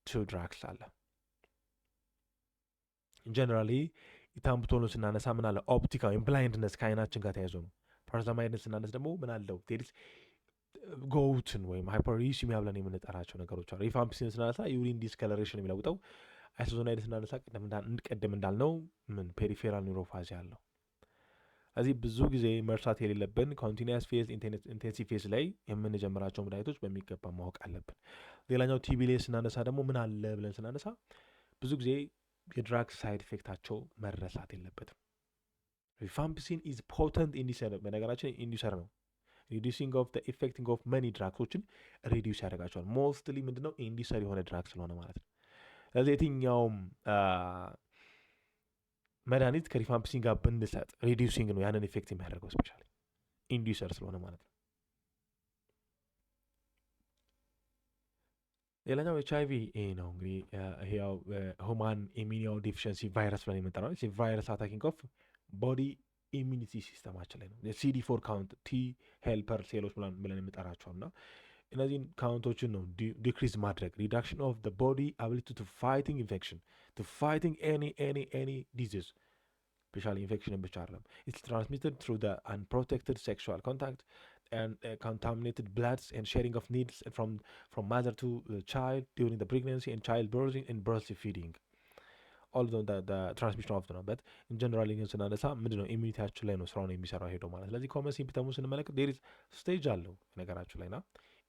2 drugs አለ። ጀነራሊ ኢታምቡቶልን ስናነሳ ምን አለ? ኦፕቲካ ወይም ብላይንድነስ ከአይናችን ጋር ተያይዞ ነው። ፓራዛማይድን ስናነስ ደግሞ ምን አለው? ቴሪስ ጎውትን ወይም ሃይፐርዩሲሚያ ብለን የምንጠራቸው ነገሮች አሉ። ሪፋምፒሲን ስናነሳ ዩሪን ዲስከለሬሽን የሚለውጠው፣ አይሶዞናይድን ስናነሳ ቀደም እንዳልነው ምን ፔሪፌራል ኒውሮፓቲ አለው። ስለዚህ ብዙ ጊዜ መርሳት የሌለብን ኮንቲኒየስ ፌዝ፣ ኢንቴንሲቭ ፌዝ ላይ የምንጀምራቸው መድኃኒቶች በሚገባ ማወቅ አለብን። ሌላኛው ቲቢ ላይ ስናነሳ ደግሞ ምን አለ ብለን ስናነሳ ብዙ ጊዜ የድራግ ሳይድ ኢፌክታቸው መረሳት የለበትም። ሪፋምፒሲን ኢዝ ፖተንት ኢንዲሰር፣ በነገራችን ኢንዲሰር ነው። ሪዲዩሲንግ ኦፍ ኢፌክቲንግ ኦፍ መኒ ድራግሶችን ሪዲዩስ ያደርጋቸዋል። ሞስትሊ ምንድነው ኢንዲሰር የሆነ ድራግ ስለሆነ ማለት ነው። ስለዚህ የትኛውም መድኃኒት ከሪፋምፒሲን ጋር ብንሰጥ ሪዲዩሲንግ ነው ያንን ኢፌክት የሚያደርገው ስፔሻሊ ኢንዲሰር ስለሆነ ማለት ነው። ሌላኛው HIV ይሄ ነው እንግዲህ ያው ሁማን ኢሚኒዮ ዲፊሽንሲ ቫይረስ ብለን የምንጠራው ቫይረስ አታኪንግ ኦፍ ቦዲ ኢሚኒቲ ሲስተማችን ላይ ነው። CD4 ካውንት ቲ ሄልፐር ሴሎች ብለን የምንጠራቸው እና እነዚህን ካውንቶችን ነው ዲክሪዝ ማድረግ ሪዳክሽን ኦፍ ዘ ቦዲ አቢሊቲ ቱ ፋይቲንግ ኢንፌክሽን ቱ ፋይቲንግ ኤኒ ዲዚዝ ስፔሻሊ ኢንፌክሽንን ብቻ አይደለም። ኢትስ ትራንስሚትድ ትሩ ዘ አንፕሮቴክትድ ሴክሹዋል ኮንታክት and contaminated bloods and sharing of needles from mother to child during the pregnancy and childbirthing and breastfeeding. Although the transmission of ነው በት in general ግን ስናነሳ ምንድነው ኢሚኒቲያችን ላይ ነው ስራውን የሚሰራው ሄዶ ማለት። ስለዚህ ኮመን ሲምፕተሙን ስንመለከት there is ስቴጅ አለው ነገራችሁ ላይ ና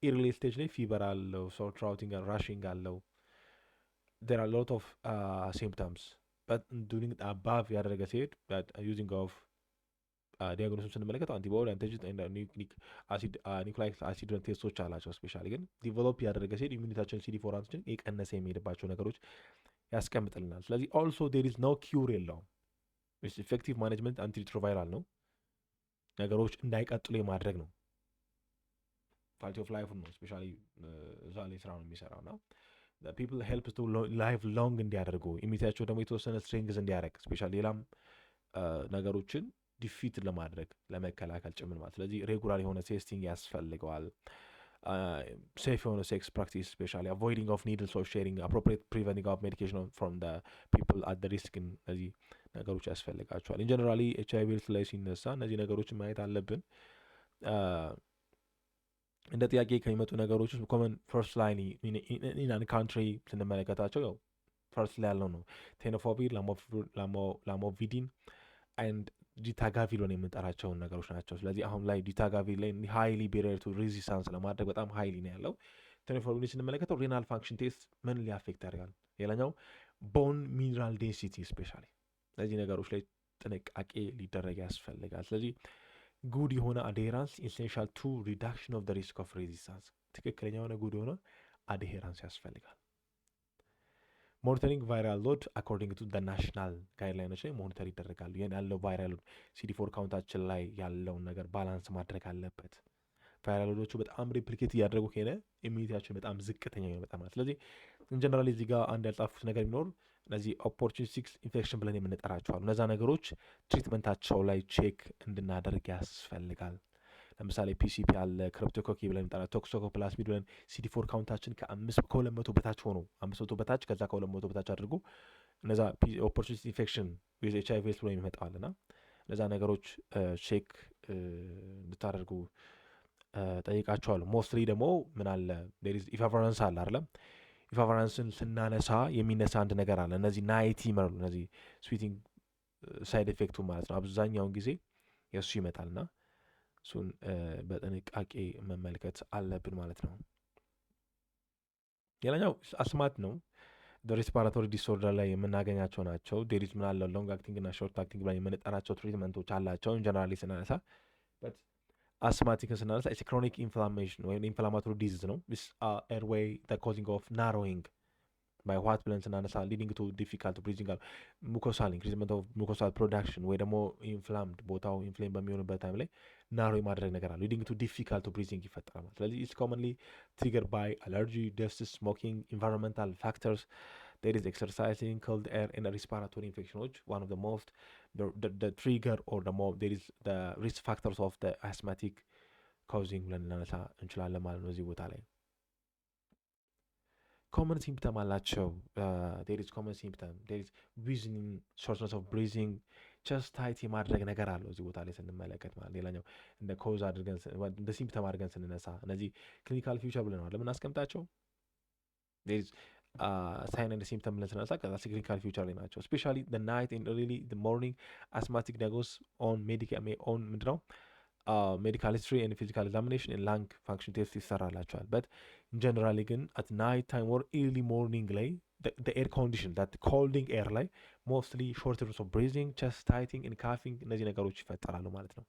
ኢርሊ ስቴጅ ላይ ፊቨር አለው፣ ሶር ትራውቲንግ ራሽንግ አለው። there are a lot of symptoms but during above ያደረገ ሲሄድ using of ዲያግኖሲስ ስንመለከት አንቲቦዲ አንቲጅን ኒውክሊክ አሲድ ቴስቶች አላቸው። ስፔሻሊ ግን ዲቨሎፕ ያደረገ ሲሄድ ኢሚኒታችን CD4 አንቲጅን የቀነሰ የሚሄድባቸው ነገሮች ያስቀምጥልናል። ስለዚህ ኦልሶ ዴር ኢዝ ኖ ኪውር የለውም። ኢፌክቲቭ ማኔጅመንት አንቲሪትሮቫይራል ነው፣ ነገሮች እንዳይቀጥሉ የማድረግ ነው። ኳሊቲ ኦፍ ላይፍ ነው ስፔሻሊ እዛ ላይ ስራ ነው የሚሰራው እና ፒፕል ሄልፕ ቱ ላይፍ ሎንግ እንዲያደርጉ ኢሚኒቲያቸው ደግሞ የተወሰነ ስትሬንግዝ እንዲያደርግ ስፔሻሊ ሌላም ነገሮችን ዲፊት ለማድረግ ለመከላከል ጭምር ማለት። ስለዚህ ሬጉላር የሆነ ቴስቲንግ ያስፈልገዋል። ሴፍ የሆነ ሴክስ ፕራክቲስ ስፔሻሊ አቮይዲንግ ኦፍ ኒድልስ ኦፍ ሼሪንግ አፕሮፕሪየት ፕሪቨንቲንግ ኦፍ ሜዲኬሽን ፍሮም ደ ፒፕል አት ደ ሪስክ እነዚህ ነገሮች ያስፈልጋቸዋል። ኢንጀነራሊ HIV ላይ ሲነሳ እነዚህ ነገሮችን ማየት አለብን። እንደ ጥያቄ ከሚመጡ ነገሮች ውስጥ ኮመን ፈርስት ላይን ኢን ካንትሪ ስንመለከታቸው ያው ፈርስት ላይ ያለው ነው ቴኖፎቢር፣ ላሞቪዲን ኤንድ ዲታጋቪሎን የምንጠራቸውን ነገሮች ናቸው። ስለዚህ አሁን ላይ ዲታጋቪል ላይ ሃይሊ ቤሪየር ቱ ሬዚስታንስ ለማድረግ በጣም ሃይሊ ነው ያለው። ቴኖፎቢር ስንመለከተው ሪናል ፋንክሽን ቴስት ምን ሊአፌክት ያደርጋል? ሌላኛው ቦን ሚኒራል ዴንሲቲ ስፔሻሊ እነዚህ ነገሮች ላይ ጥንቃቄ ሊደረግ ያስፈልጋል። ስለዚህ ጉድ የሆነ አድሄራንስ ኢሴንሻል ቱ ሪዳክሽን ኦፍ ዘ ሪስክ ኦፍ ሬዚስታንስ ትክክለኛ የሆነ ጉድ የሆነ አድሄራንስ ያስፈልጋል። ሞኒተሪንግ ቫይራል ሎድ አኮርዲንግ ቱ ደ ናሽናል ጋይድላይኖች ላይ ሞኒተር ይደረጋሉ። ይህን ያለው ቫይራል ሎድ CD4 ካውንታችን ላይ ያለውን ነገር ባላንስ ማድረግ አለበት። ቫይራል ሎዶቹ በጣም ሪፕሊኬት እያደረጉ ከሆነ ኢሚኒቲያችን በጣም ዝቅተኛ ነው በጣም ማለት። ስለዚህ ኢንጀነራሊ እዚህ ጋር አንድ ያልጻፉት ነገር ቢኖር እነዚህ ኦፖርቹኒስቲክ ኢንፌክሽን ብለን የምንጠራቸው አሉ። እነዛ ነገሮች ትሪትመንታቸው ላይ ቼክ እንድናደርግ ያስፈልጋል። ለምሳሌ PCP አለ፣ ክሪፕቶኮኪ ብለን እንጠራ፣ ቶክሶኮፕላዝሚድ ብለን CD4 ካውንታችን ከ200 በታች ሆኖ 500 በታች ከዛ ከ200 በታች አድርጎ እነዛ ኦፖርቹኒስቲክ ኢንፌክሽን ዊዝ HIV ብሎ የሚመጣዋልና እነዛ ነገሮች ቼክ እንድታደርጉ ጠይቃቸዋለሁ። ሞስትሊ ደግሞ ምን አለ ኢፋቫራንስ አለ አይደለም። ኢፋቫራንስን ስናነሳ የሚነሳ አንድ ነገር አለ። እነዚህ ናይቲመር እነዚህ ስዊቲንግ ሳይድ ኢፌክቱ ማለት ነው። አብዛኛውን ጊዜ የእሱ ይመጣልና እሱን በጥንቃቄ መመልከት አለብን ማለት ነው። ሌላኛው አስማት ነው። ሬስፓራቶሪ ዲስኦርደር ላይ የምናገኛቸው ናቸው። ዴሪዝ ምን አለው ሎንግ አክቲንግ እና ሾርት አክቲንግ ብለን የምንጠራቸው ትሪትመንቶች አላቸው። ጀነራሊ ስናነሳ አስማቲክን ስናነሳ ክሮኒክ ኢንፍላሜሽን ወይም ኢንፍላማቶሪ ዲዚዝ ነው። ስ ኤርዌይ ኮዚንግ ኦፍ ናሮዊንግ ባይ ዋት ብለን ስናነሳ ሊዲንግ ቱ ዲፊካልት ብሪዚንግ አለ ሙኮሳል ኢንክሪዝመንት ኦፍ ሙኮሳል ፕሮዳክሽን ወይ ደግሞ ኢንፍላምድ ቦታው ኢንፍሌም በሚሆንበት ታይም ላይ ናሮ የማድረግ ነገር አለ። ሊዲንግ ቱ ዲፊካልት ብሪዚንግ ይፈጠራል። ስለዚህ ኢትስ ኮመንሊ ትሪገር ባይ አለርጂ፣ ደስት፣ ስሞኪንግ፣ ኢንቫይሮንመንታል ፋክተርስ there is exercising, cold air and respiratory infections. One of the most the trigger or the more there is the risk factors of the asthmatic causing ብለን ልናነሳ እንችላለን ማለት ነው። እዚህ ቦታ ላይ ኮመን ሲምፕተም አላቸው። there is common symptom, there is wheezing, shortness of breathing, ቸስት ታይት የማድረግ ነገር አለው እዚህ ቦታ ላይ ስንመለከት ማለት። ሌላኛው እንደ ኮዝ አድርገን እንደ ሲምፕተም አድርገን ስንነሳ እነዚህ ክሊኒካል ፊውቸር ብለናል ለምናስቀምጣቸው there is ሳይን ኤንድ ሲምፕተም ብለን ስናነሳ ከዛ ክሊኒካል ፊውቸር ላይ ናቸው። ስፔሻሊ the night and early the morning asthmatic diagnosis on ምንድነው ሜዲካል ሂስትሪ ኤንድ ፊዚካል ኤግዛሚኔሽን ላንግ ፋንክሽን ቴስት ይሰራላቸዋል። በት ጀነራሊ ግን አት ናይት ታይም ወር ኢርሊ ሞርኒንግ ላይ the air condition that colding air ላይ mostly shortness of breathing, chest tightening and coughing እነዚህ ነገሮች ይፈጠራሉ ማለት ነው።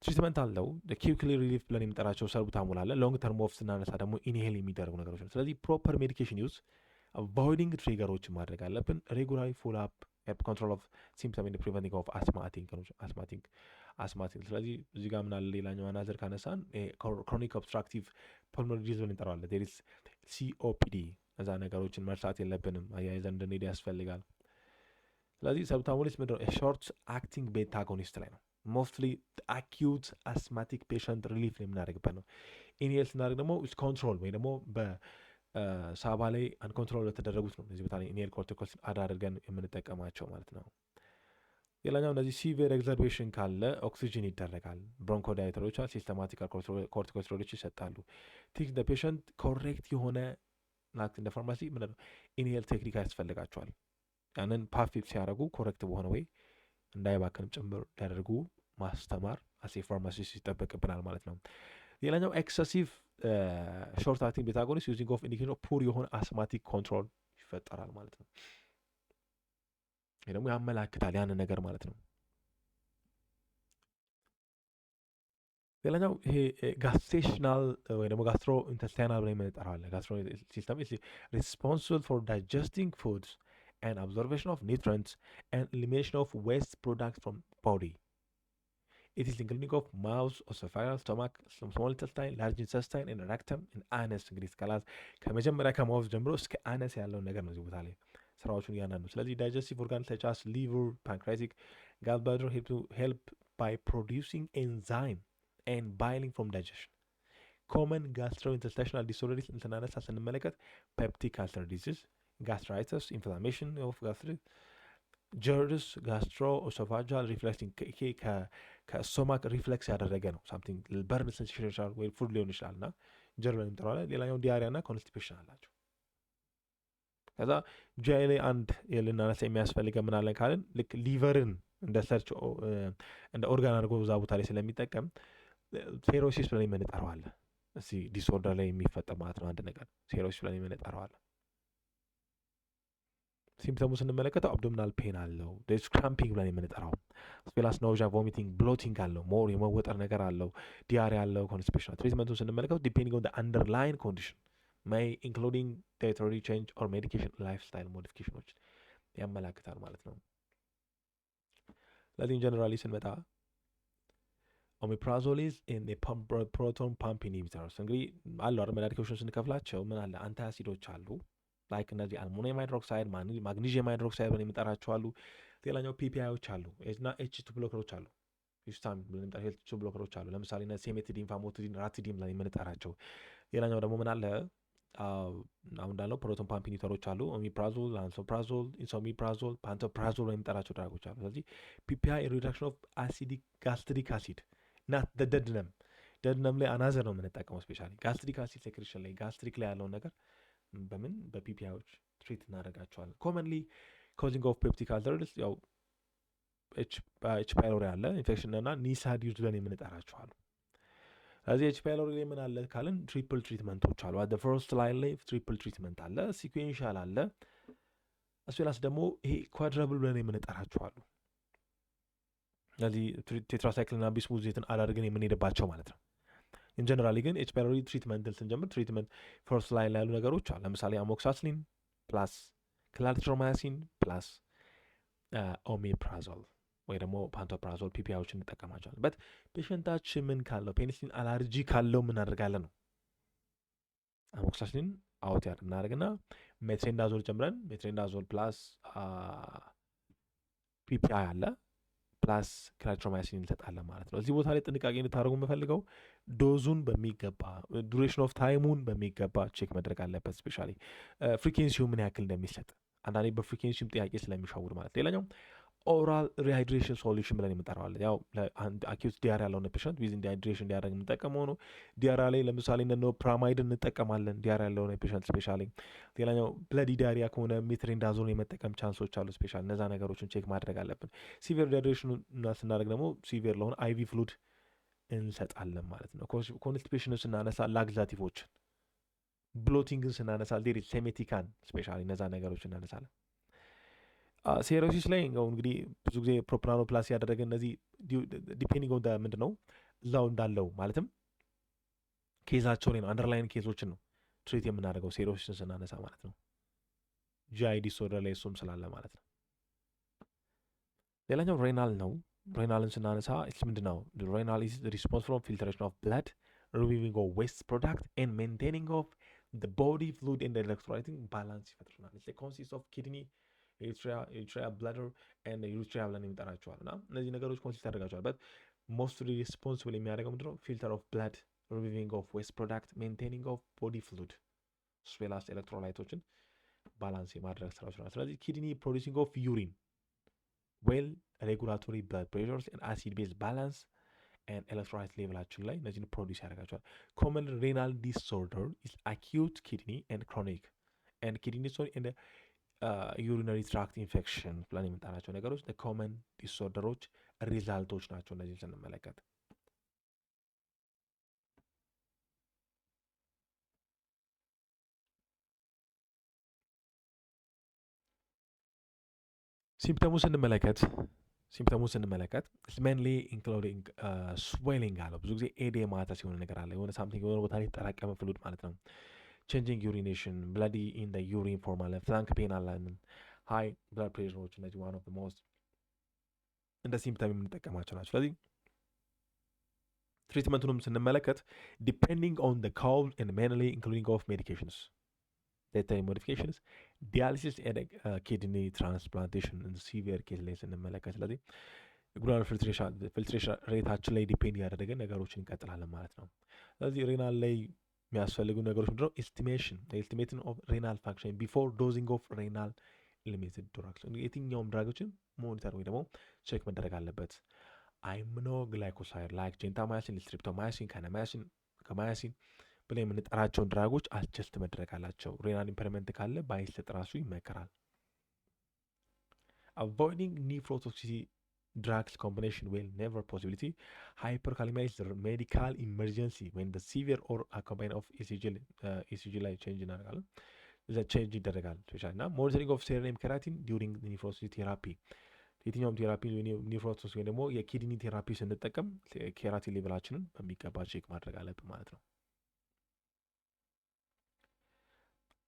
ትሪትመንት አለው ኪውክሊ ሪሊፍ ብለን የምንጠራቸው ሰርቡታሞል አለ። ሎንግ ተርም ኦፍ ስናነሳ ደግሞ ኢንሄል የሚደረጉ ነገሮች ነው። ስለዚህ ፕሮፐር ሜዲኬሽን ዩዝ አቮይዲንግ ትሪገሮችን ማድረግ አለብን። ሬጉላሪ ፎሎ አፕ ኮንትሮል ኦፍ ሲምፕተም ኢን ፕሪቨንቲንግ ኦፍ አስማቲክ ስለዚህ እዚህ ጋር ምን አለ ሌላኛው አናዘር ካነሳን ክሮኒክ ኦብስትራክቲቭ ፐልሞናሪ ዲዚዝ ብለን እንጠራዋለን። ዴር ኢዝ ሲኦፒዲ እዛ ነገሮችን መርሳት የለብንም፣ አያይዘን እንድንሄድ ያስፈልጋል። ስለዚህ ሰርቡታሞሊስ ምንድን ነው? ሾርት አክቲንግ ቤታ አጎኒስት ላይ ነው። ሞስትሊ አኪዩት አስማቲክ ፔሸንት ሪሊፍ የምናደርግበት ነው። ኢንሄል ስናደርግ ደግሞ ኮንትሮል ወይ ደግሞ በሳባ ላይ አንኮንትሮል ለተደረጉት ነው። እዚህ ቦታ ላይ ኢንሄል ኮርቲኮስ አድርገን የምንጠቀማቸው ማለት ነው። ሌላኛው እነዚህ ሲቪር ኤግዘርቤሽን ካለ ኦክሲጅን ይደረጋል። ብሮንኮዳይተሮች ሲስተማቲክ ኮርቲኮስትሮይዶች ይሰጣሉ። ቲክ ደ ፔሸንት ኮሬክት የሆነ ናክት እንደ ፋርማሲ ምንድነው ኢንሄል ቴክኒክ ያስፈልጋቸዋል። ያንን ፓፊፕ ሲያደርጉ ኮሬክት በሆነ ወይ እንዳይባከንም ጭምር ሊያደርጉ ማስተማር አሴ ፋርማሲስት ይጠበቅብናል ማለት ነው። ሌላኛው ኤክሰሲቭ ሾርት አክቲንግ ቤታ አጎኒስት ዩዚንግ ኦፍ ኢንዲኬሽን ኦፍ ፑር የሆነ አስማቲክ ኮንትሮል ይፈጠራል ማለት ነው። ይህ ደግሞ ያመላክታል ያንን ነገር ማለት ነው። ሌላኛው ይሄ ጋስትሬሽናል ወይ ደግሞ ጋስትሮ ኢንተስታይናል ብለን የምንጠራዋለን። ጋስትሮ ሲስተም ኢዝ ሪስፖንሲብል ፎር ዳይጀስቲንግ ፉድስ and absorption of nutrients and elimination of waste products from body. It is including of mouth, esophagus, stomach, small intestine, large intestine and rectum and anus እንግዲህ እስካላዝ ከመጀመሪያ ከማውዝ ጀምሮ እስከ አነስ ያለውን ነገር ነው እዚህ ቦታ ላይ ስራዎቹን እያንዳንዱ። ስለዚህ ዳይጀስቲቭ ኦርጋን such as liver, pancreatic, gallbladder help by producing enzyme and biling from digestion. common gastrointestinal disorders እንትናነሳ ስንመለከት peptic ulcer disease, gastritis, inflammation of gastric, ጀርስ ጋስትሮ ኦሶፋጃል ሪፍሌክሲንግ ከስቶማክ ሪፍሌክስ ያደረገ ነው። ሳምቲንግ በርን ሴንሴሽን ይችላል ወይ ፉድ ሊሆን ይችላል እና ጀር ብለን እንጠራዋለን። ሌላኛው ዲያሪያ እና ኮንስቲፔሽን አላቸው። ከዛ ጂአይ ላይ አንድ ልናነሳ የሚያስፈልገ ምን አለን ካልን ልክ ሊቨርን እንደ ሰርች እንደ ኦርጋን አድርጎ እዛ ቦታ ላይ ስለሚጠቀም ሴሮሲስ ብለን የምንጠራዋለን። እዚህ ዲስኦርደር ላይ የሚፈጠር ማለት ነው። አንድ ነገር ሴሮሲስ ብለን የምንጠራዋለን። ሲምፕተሙ ስንመለከተው አብዶሚናል ፔን አለው፣ ዴስ ክራምፒንግ ብለን የምንጠራው ስፔላስ ናውዣ፣ ቮሚቲንግ፣ ብሎቲንግ አለው፣ ሞር የመወጠር ነገር አለው፣ ዲያሪ አለው፣ ኮንስቲፔሽን። ትሪትመንቱን ስንመለከተው ዲፔንዲንግ ኦን አንደርላይን ኮንዲሽን ሜይ ኢንክሉዲንግ ዳይተሪ ቼንጅ ኦር ሜዲኬሽን ላይፍ ስታይል ሞዲፊኬሽኖች ያመላክታል ማለት ነው። ስለዚህ ጀነራሊ ስንመጣ ኦሜፕራዞል ኢዝ ፕሮቶን ፓምፕ ኢንሂቢተርስ እንግዲህ አሉ አይደል ሜዲኬሽን ስንከፍላቸው ምን አለ አንታይ አሲዶች አሉ ላይክ እነዚህ አልሙኒየም ሃይድሮክሳይድ፣ ማግኒዥየም ሃይድሮክሳይድ ብለን የሚጠራቸው አሉ። ሌላኛው ፒፒአይዎች አሉ እና ኤች2 ብሎከሮች አሉ፣ ሂስታሚን ብለን የሚጠራቸው ኤች2 ብሎከሮች አሉ። ለምሳሌ ሴሜቲዲን፣ ፋሞቲዲን፣ ራቲዲን ብለን የምንጠራቸው። ሌላኛው ደግሞ ምን አለ አሁን እንዳለው ፕሮቶን ፓምፕ ኢንሂቢተሮች አሉ። ኦሚፕራዞል፣ ላንሶፕራዞል፣ ኢንሶሚፕራዞል፣ ፓንቶፕራዞል ብለን የሚጠራቸው ድራጎች አሉ። ስለዚህ ፒፒአይ ሪዳክሽን ኦፍ አሲዲክ ጋስትሪክ አሲድ ናት ደድነም ላይ አናዘር ነው የምንጠቀመው። ስፔሻሊ ጋስትሪክ አሲድ ሴክሬሽን ላይ ጋስትሪክ ላይ ያለውን ነገር በምን በፒፒአይዎች ትሪት እናደርጋቸዋለን። ኮመንሊ ኮዚንግ ኦፍ ፔፕቲክ አልሰርስ ያው ኤች ፓይሎሪ አለ ኢንፌክሽን እና ኒሳዲዩዝ ብለን የምንጠራቸዋሉ። ስለዚህ ኤች ፓይሎሪ ላይ ምን አለ ካልን ትሪፕል ትሪትመንቶች አሉ። አት ፈርስት ላይን ላይ ትሪፕል ትሪትመንት አለ፣ ሲኩዌንሻል አለ፣ አስዌላስ ደግሞ ይሄ ኳድራብል ብለን የምንጠራቸዋሉ። ስለዚህ ቴትራሳይክልና ቢስሙዜትን አላድርገን የምንሄድባቸው ማለት ነው። ኢንጀነራሊ ግን ኤች ፓይሎሪ ትሪትመንትን ስንጀምር ትሪትመንት ፈርስት ላይን ላይ ያሉ ነገሮች አሉ። ለምሳሌ አሞክሳስሊን ፕላስ ክላሪትሮማያሲን ፕላስ ኦሜፕራዞል ወይ ደግሞ ፓንቶፕራዞል ፒፒአይዎችን እንጠቀማቸዋለን። በት ፔሸንታችን ምን ካለው ፔኒሲሊን አላርጂ ካለው ምን አደርጋለን ነው አሞክሳስሊን አውት እናደርግና ሜትሬንዳዞል ጨምረን ሜትሬንዳዞል ፕላስ ፒፒአይ አለ ፕላስ ክላሪትሮማያሲን እንሰጣለን ማለት ነው። እዚህ ቦታ ላይ ጥንቃቄ እንድታደርጉ የምፈልገው ዶዙን በሚገባ ዱሬሽን ኦፍ ታይሙን በሚገባ ቼክ መድረግ አለበት። ስፔሻሊ ፍሪኬንሲው ምን ያክል እንደሚሰጥ አንዳንዴ በፍሪኬንሲውም ጥያቄ ስለሚሻውር ማለት። ሌላኛው ኦራል ሪሃይድሬሽን ሶሉሽን ብለን የምንጠራዋለን። ያው አኪዩት ዲያሪያ ያለውን ፔሸንት ዊዝ ዲሃይድሬሽን እንዲያደርግ የምንጠቀመው ነው። ዲያሪያ ላይ ለምሳሌ ፕራማይድ እንጠቀማለን ዲያሪያ ያለውን ፔሸንት ስፔሻሊ። ሌላኛው ብለዲ ዲያሪያ ከሆነ ሜትሬንዳዞል የመጠቀም ቻንሶች አሉ ስፔሻሊ። እነዛ ነገሮችን ቼክ ማድረግ አለብን። ሲቪር ዲሃይድሬሽን ስናደርግ ደግሞ ሲቪር ለሆነ አይቪ ፍሉድ እንሰጣለን ማለት ነው። ኮንስቲፔሽን ስናነሳ ላግዛቲቮችን ብሎቲንግን ስናነሳ ሴሜቲካን ስፔሻሊ እነዛ ነገሮች እናነሳለን። ሴሮሲስ ላይ እንግዲህ ብዙ ጊዜ ፕሮፕራኖፕላስ ያደረገ እነዚህ ዲፔንዲንግ ኦን ምንድን ነው እዛው እንዳለው ማለትም ኬዛቸው ላይ ነው አንደርላይን ኬዞችን ነው ትሪት የምናደርገው ሴሮሲስን ስናነሳ ማለት ነው። ጂአይ ዲስኦርደር ላይ እሱም ስላለ ማለት ነው። ሌላኛው ሬናል ነው። ሬናልን ስናነሳ ምንድን ነው? ሬናል ኢዝ ሪስፖንስ ፍሮም ፊልትሬሽን ኦፍ ብላድ ሪሙቪንግ ኦፍ ዌስት ፕሮዳክት ኤንድ ሜንቴኒንግ ኦፍ the body fluid and electrolyte balance ይፈጥሩናል። it consists of kidney, urethra, bladder and urethra ብለን እንጠራቸዋል እና እነዚህ ነገሮች ኮንሲስት ያደርጋቸዋል። but mostly responsible የሚያደርገው ምንድነው? filter of blood, removing of waste product, maintaining of body fluid as well as ኤሌክትሮላይቶችን ባላንስ የማድረግ ስራዎች ናቸው። ስለዚህ ኪድኒ producing of urine, well regulatory blood pressures and acid base balance and electrolyte ሌቭላችን ላይ እነዚህን ፕሮዲስ ያደርጋቸዋል። common renal disorder is acute kidney and chronic and kidney stone and urinary tract infection ብለን የምንጠራቸው ነገሮች ኮመን ዲስኦርደሮች ሪዛልቶች ናቸው። እነዚህን ስንመለከት ሲምፕተሙ ስንመለከት ሜንሊ ኢንክሉዲንግ ስዌሊንግ አለው። ብዙ ጊዜ ኤዴማታ ሲሆን ነገር አለ የሆነ ሳምቲንግ የሆነ ቦታ ላይ የተጠራቀመ ፍሉድ ማለት ነው። ቼንጂንግ ዩሪኔሽን፣ ብላዲ ኢን ዘ ዩሪን ፎርም አለ፣ ፍላንክ ፔን አለ፣ ሃይ ብላድ ፕሬሸሮች እነዚህ ዋን ኦፍ ዘ ሞስት እንደ ሲምፕተም የምንጠቀማቸው ናቸው። ስለዚህ ትሪትመንቱንም ስንመለከት ዲፔንዲንግ ኦን ዘ ካውዝ ኤንድ ሜንሊ ኢንክሉዲንግ ኦፍ ሜዲኬሽንስ dietary modifications, dialysis and kidney transplantation in severe case ላይ ስንመለከት ስለዚህ ግሉኮዝ ፊልትሬሽን ሬታችን ላይ ዲፔንድ ያደረገ ነገሮችን እንቀጥላለን ማለት ነው። ስለዚህ ሬናል ላይ የሚያስፈልጉ ነገሮች ምንድነው? ኤስቲሜሽን ኦፍ ሬናል ፋንክሽን ቢፎር ዶዚንግ ኦፍ ሬናል ሊሚትድ ድራግስ። የትኛውም ድራጎችን ሞኒተር ወይ ደግሞ ቼክ መደረግ አለበት። አይምኖ ግላይኮሳይድ ላይክ ጄንታማያሲን፣ ስትሪፕቶማያሲን፣ ካናማያሲን፣ ከማያሲን ብለን የምንጠራቸውን ድራጎች አጀስት መድረግ አላቸው። ሬናል ኢምፐርመንት ካለ ባይሰጥ ራሱ ይመከራል። አቮይዲንግ ኒፍሮቶክሲሲቲ drugs combination will never possibility. Hyperkalemia is a medical emergency when the severe or accompanied of ECG ላይ ቼንጅ እናደርጋለን ቼንጅ ይደረጋል እና ሞኒተሪንግ ኦፍ ሴረም ኬራቲን ዲዩሪንግ ኒፍሮቶክሲሲ ቴራፒ የትኛውም ቴራፒ ኒፍሮቶክሲሲ ወይ ደግሞ የኪድኒ ቴራፒ ስንጠቀም ኬራቲን ሌቭላችንን በሚገባ ቼክ ማድረግ አለብን ማለት ነው።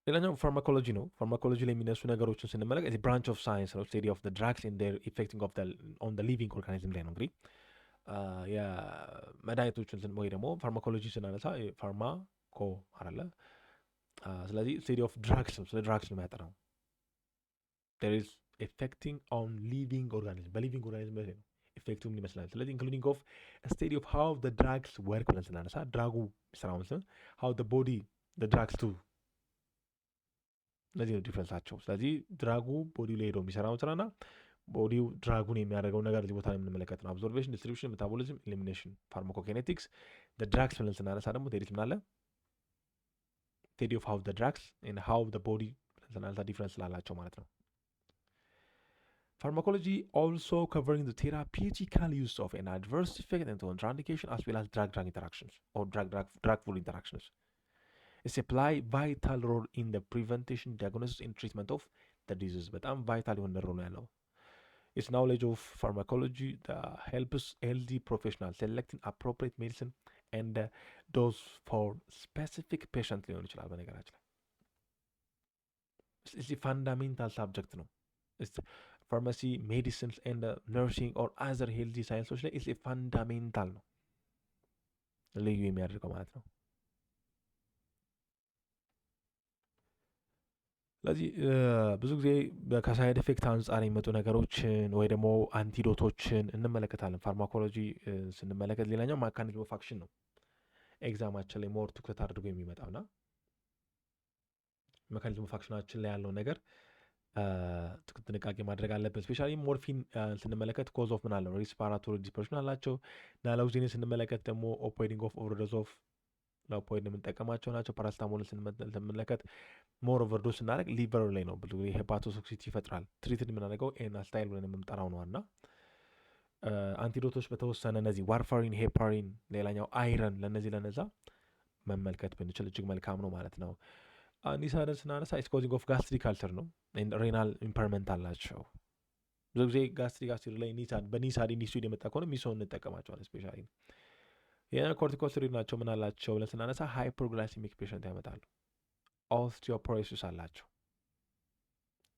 ሌላኛው ፋርማኮሎጂ ነው። ፋርማኮሎጂ ላይ የሚነሱ ነገሮችን ስንመለከት ብራንች ኦፍ ሳይንስ ነው። ስቴዲ ኦፍ ድራግስ ኢን ዴር ኢፌክቲንግ ኦፍ ኦን ሊቪንግ ኦርጋኒዝም ላይ ነው። እንግዲህ የመድኃኒቶችን ወይ ደግሞ ፋርማኮሎጂ ስናነሳ ፋርማኮ አለ። ስለዚህ ስቴዲ ኦፍ ድራግስ ነው። ስለ ድራግስ ነው የሚያጠናው። ዴር ኢዝ ኢፌክቲንግ ኦን ሊቪንግ ኦርጋኒዝም በሊቪንግ ኦርጋኒዝም ላይ ነው ኢፌክቱ ምን ይመስላል። ስለዚህ ኢንክሉዲንግ ኦፍ ስቴዲ ኦፍ ሃው ዘ ድራግስ ወርክ ብለን ስናነሳ ድራጉ ስራው መስለን ሃው ዘ ቦዲ ዘ ድራግስ ቱ እነዚህ ነው ዲፍረንሳቸው። ስለዚህ ድራጉ ቦዲው ላይ ሄዶ የሚሰራውን ስራና ቦዲው ድራጉን የሚያደርገው ነገር እዚህ ቦታ ላይ የምንመለከት ነው። አብዞርቤሽን፣ ዲስትሪቢሽን፣ ሜታቦሊዝም፣ ኤሊሚኔሽን፣ ፋርማኮኬኔቲክስ። ድራግስ ብለን ስናነሳ ደግሞ ቴሪስ ምናለ ቴዲ ኦፍ ሃው ድራግስ ኤንድ ሃው ቦዲ ብለን ስናነሳ ዲፍረንስ ስላላቸው ማለት ነው። ፋርማኮሎጂ ኦልሶ ኮቨሪንግ ዘ ቴራፒውቲካል ዩዝ ኦፍ ኤን አድቨርስ ኢፌክት ኤንድ ኮንትራኢንዲኬሽን አስ ዌል አስ ድራግ ኢንተራክሽንስ ኦር ድራግ ፉድ ኢንተራክሽንስ is a vital role in the prevention, diagnosis and treatment of the disease. በጣም ቫይታል የሆነ ሮል ነው ያለው። its knowledge of pharmacology helps healthy professionals selecting appropriate medicine and dose for specific patient ሊሆን ይችላል። በነገራችን ላይ it's a fundamental subject ነው። pharmacy, medicines and nursing or other healthy sciences ላይ it's a fundamental ነው ልዩ የሚያደርገው ማለት ነው። ስለዚህ ብዙ ጊዜ ከሳይድ ኤፌክት አንጻር የሚመጡ ነገሮችን ወይ ደግሞ አንቲዶቶችን እንመለከታለን። ፋርማኮሎጂ ስንመለከት ሌላኛው ሜካኒዝም ኦፍ አክሽን ነው። ኤግዛማችን ላይ ሞር ትኩረት አድርጎ የሚመጣውና ሜካኒዝም ኦፍ አክሽናችን ላይ ያለው ነገር ጥንቃቄ ማድረግ አለብን። ስፔሻሊ ሞርፊን ስንመለከት ኮዝ ኦፍ ምን አለው? ሪስፓራቶሪ ዲስፐርሽን አላቸው። ናላውዚን ስንመለከት ደግሞ ኦፖይዲንግ ኦፍ ኦቨርዶዝ ኦፍ ለኦፖይድ የምንጠቀማቸው ናቸው። ፓራስታሞልን ስንመለከት ሞር ኦቨርዶስ ስናደርግ ሊቨር ላይ ነው። ብዙ ጊዜ ሄፓቶቶክሲቲ ይፈጥራል። ትሪትድ የምናደርገው ኤናስታይል ብለን የምንጠራው ነው እና አንቲዶቶች በተወሰነ እነዚህ ዋርፋሪን፣ ሄፓሪን፣ ሌላኛው አይረን ለነዛ መመልከት ብንችል እጅግ መልካም ነው ማለት ነው። ኒሳንን ስናነሳ ኢትስ ኮዚንግ ኦፍ ጋስትሪክ አልሰር ነው። ሬናል ኢምፐርመንት አላቸው። ብዙ ጊዜ ጋስትሪክ አሲድ ላይ በኒሳድ ኢንዲስቱድ የመጣ ከሆነ ሚሶን እንጠቀማቸዋለን። ስፔሻሊ ኮርቲኮስትሮይድ ናቸው። ምን አላቸው ብለን ስናነሳ ሃይፐርግላይሲሚክ ፔሸንት ያመጣሉ። ኦስቲዮፖሮሲስ አላቸው።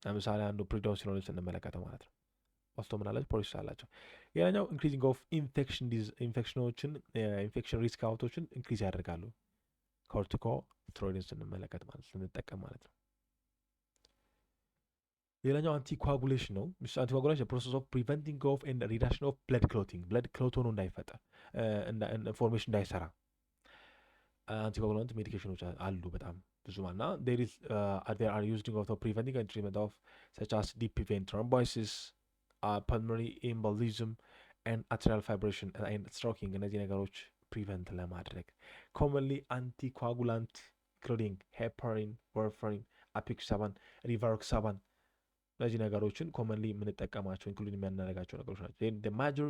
ለምሳሌ አንዱ ፕሪዶንሲኖን ስንመለከተው ማለት ነው። ኦስቶ ምን አላቸው? ፖሮሲስ አላቸው። ሌላኛው ኢንክሪዚንግ ኦፍ ኢንፌክሽኖችን ኢንፌክሽን ሪስክ አውቶችን ኢንክሪዝ ያደርጋሉ። ኮርቲኮስትሮይድን ስንመለከት ማለት ስንጠቀም ማለት ነው። ሌላኛው አንቲኮአጉሌሽን ነው። አንቲኮአጉሌሽን ፕሮሰስ ኦፍ ፕሪቨንቲንግ ኦፍ ኤንድ ሪዳክሽን ኦፍ ብለድ ክሎቲንግ፣ ብለድ ክሎት ሆኖ እንዳይፈጠር ፎርሜሽን እንዳይሰራ አንቲኮአጉላንት ሜዲኬሽኖች አሉ በጣም ብዙ እና they are used for preventing and treatment of such as deep vein thrombosis, pulmonary embolism and atrial fibrillation and stroking እነዚህ ነገሮች ፕሪቨንት ለማድረግ commonly anticoagulant including heparin, warfarin, apixaban, rivaroxaban እነዚህ ነገሮችን ኮመንሊ የምንጠቀማቸው ኢንክሉድ የሚያደርጋቸው ነገሮች ናቸው። the major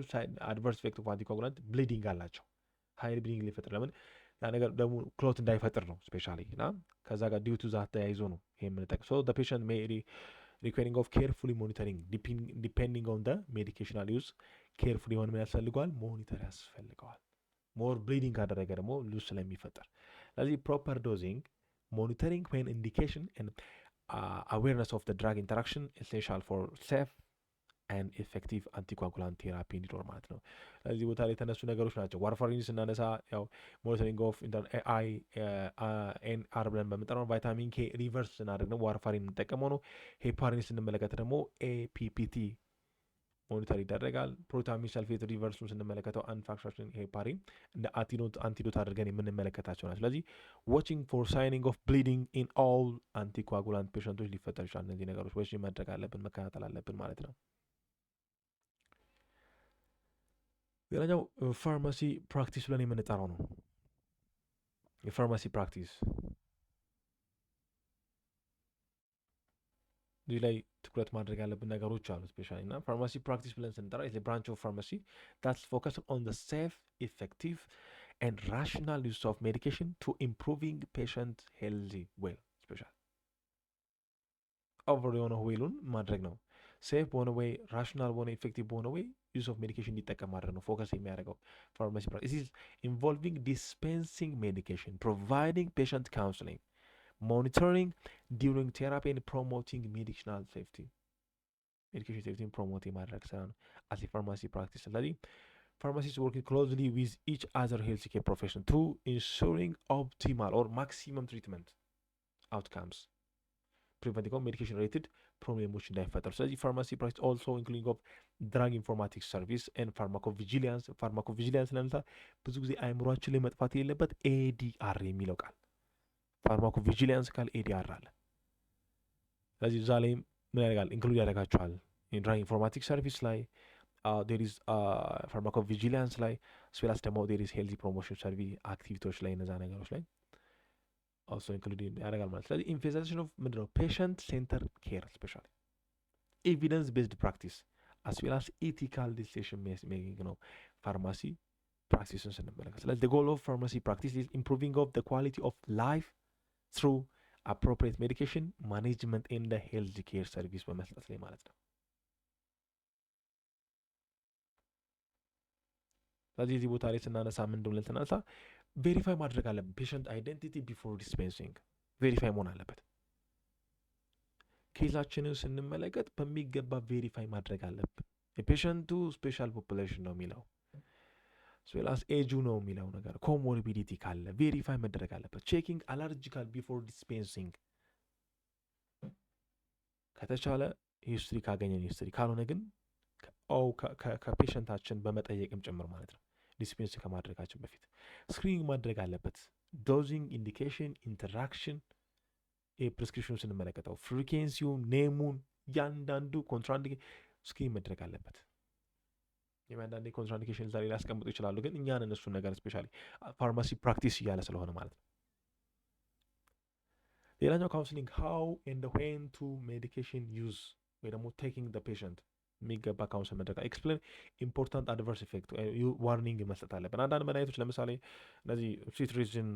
adverse effect of anticoagulant bleeding አላቸው። ሃይል ብሊዲንግ ሊፈጥር ለምን ያ ነገር ደግሞ ክሎት እንዳይፈጥር ነው ስፔሻሊ እና ከዛ ጋር ዲዩ ቱ ዛት ተያይዞ ነው ይሄ የምንጠቀም። ሶ the patient may requiring of carefully monitoring depending on the medicational use carefully ሆነ ምን ያስፈልገዋል? ሞኒተር ያስፈልገዋል። ሞር ብሊዲንግ ካደረገ ደግሞ ሉዝ ስለሚፈጠር ስለዚህ ፕሮፐር ዶዚንግ ሞኒተሪንግ when indication and awareness of the drug interaction essential for safe and effective anticoagulant therapy እንዲኖር ማለት ነው። ለዚህ ቦታ ላይ የተነሱ ነገሮች ናቸው። ዋርፋሪን ስናነሳ ያው ሞኒተሪንግ ኦፍ ኤንአር ብለን በምንጠራው ቫይታሚን ኬ ሪቨርስ ስናደርግ ነው ዋርፋሪን የምንጠቀመው ነው። ሄፓሪን ስንመለከት ደግሞ ኤፒፒቲ ሞኒተር ይደረጋል። ፕሮታሚን ሰልፌት ሪቨርሱን ስንመለከተው አንፋክሽን ሄፓሪን እንደ አንቲዶት አድርገን የምንመለከታቸው ናቸው። ስለዚህ ዋቺንግ ፎር ሳይኒንግ ኦፍ ብሊዲንግ ኢን ኦል አንቲኮአጉላንት ፔሸንቶች ሊፈጠር ይችላል። እነዚህ ነገሮች ወጪ ማድረግ አለብን፣ መከታተል አለብን ማለት ነው። ሌላኛው ፋርማሲ ፕራክቲስ ብለን የምንጠራው ነው። የፋርማሲ ፕራክቲስ እዚህ ላይ ትኩረት ማድረግ ያለብን ነገሮች አሉ ስፔሻሊ እና ፋርማሲ ፕራክቲስ ብለን ስንጠራ ኢዝ ብራንች ኦፍ ፋርማሲ ዳትስ ፎከስ ኦን ዘ ሴፍ ኢፌክቲቭ ኤንድ ራሽናል ዩዝ ኦፍ ሜዲኬሽን ቱ ኢምፕሩቪንግ ፔሸንት ሄልዚ ዌል ስፔሻል ኦቨር የሆነ ዌሉን ማድረግ ነው። ሴፍ በሆነ ወይ ራሽናል በሆነ ኢፌክቲቭ በሆነ ወይ ዩዝ ኦፍ ሜዲኬሽን እንዲጠቀም ማድረግ ነው ፎከስ የሚያደርገው ፋርማሲ ፕራክቲስ ኢዝ ኢንቮልቪንግ ዲስፔንሲንግ ሜዲኬሽን ፕሮቫይዲንግ ፔሸንት ካውንስሊንግ monitoring during therapy and promoting medicinal safety medication safety promoting ማድረግ ስራ ነው as a pharmacy practice። ስለዚህ pharmacists working closely with each other healthcare profession to ensuring optimal or maximum treatment outcomes preventing medication related problems እንዳይፈጠሩ። ስለዚህ pharmacy practice also including of drug informatics service and pharmacovigilance ለምሳሌ ብዙ ጊዜ አይምሯችን ላይ መጥፋት የሌለበት ADR የሚለው ቃል ፋርማኮቪጂላንስ ካል ኤዲአር አለ። ስለዚህ እዛ ላይ ምን ያደርጋል? ኢንክሉድ ያደርጋቸዋል። ድራግ ኢንፎርማቲክስ ሰርቪስ ላይ ዴር ኢዝ ፋርማኮቪጂላንስ ላይ ስፔላስ ደግሞ ዴር ኢዝ ሄልዚ ፕሮሞሽን ሰርቪስ አክቲቪቲዎች ላይ እነዛ ነገሮች ላይ ኦልሶ ኢንክሉድ ያደርጋል ማለት። ስለዚህ ኢንፌዛሽን ኦፍ ምንድን ነው? ፔሸንት ሴንተር ኬር ስፔሻሊ ኤቪደንስ ቤዝድ ፕራክቲስ አስፔላስ ኢቲካል ዲሲሽን ሜኪንግ ነው ፋርማሲ ፕራክቲስን ስንመለከት። ስለዚህ the goal of pharmacy practice is improving of the quality of life through appropriate medication management in the health care service በመስጠት ላይ ማለት ነው። ስለዚህ እዚህ ቦታ ላይ ስናነሳ ምንድን ብለን ስናነሳ ቬሪፋይ ማድረግ አለብን። ፔሸንት አይደንቲቲ ቢፎር ዲስፔንሲንግ ቬሪፋይ መሆን አለበት። ኬዛችንን ስንመለከት በሚገባ ቬሪፋይ ማድረግ አለብን። የፔሸንቱ ስፔሻል ፖፑሌሽን ነው የሚለው ስፔላስ ኤጁ ነው የሚለው ነገር ኮሞርቢዲቲ ካለ ቬሪፋይ መደረግ አለበት። ቼኪንግ አለርጂካል ቢፎር ዲስፔንሲንግ ከተቻለ ሂስትሪ ካገኘን ሂስትሪ፣ ካልሆነ ግን ከፔሸንታችን በመጠየቅም ጭምር ማለት ነው። ዲስፔንስ ከማድረጋችን በፊት ስክሪኒንግ ማድረግ አለበት። ዶዚንግ፣ ኢንዲኬሽን፣ ኢንተራክሽን የፕሪስክሪፕሽኑ ስንመለከተው ፍሪኬንሲውን፣ ኔሙን እያንዳንዱ ኮንትራንዲኬሽን ስክሪን መድረግ አለበት። የማንዳንዴ ኮንትራንዲኬሽን ዛሬ ሊያስቀምጡ ይችላሉ፣ ግን እኛን እነሱን ነገር ስፔሻሊ ፋርማሲ ፕራክቲስ እያለ ስለሆነ ማለት ነው። ሌላኛው ካውንስሊንግ ሃው ኤንድ ዌን ቱ ሜዲኬሽን ዩዝ ወይ ደግሞ ቴኪንግ ደ ፔሸንት የሚገባ ካውንስል መድረግ ኤክስፕሌን ኢምፖርታንት አድቨርስ ኢፌክት ዋርኒንግ መስጠት አለብን። አንዳንድ መድኃኒቶች ለምሳሌ እነዚህ ሲትሪዚን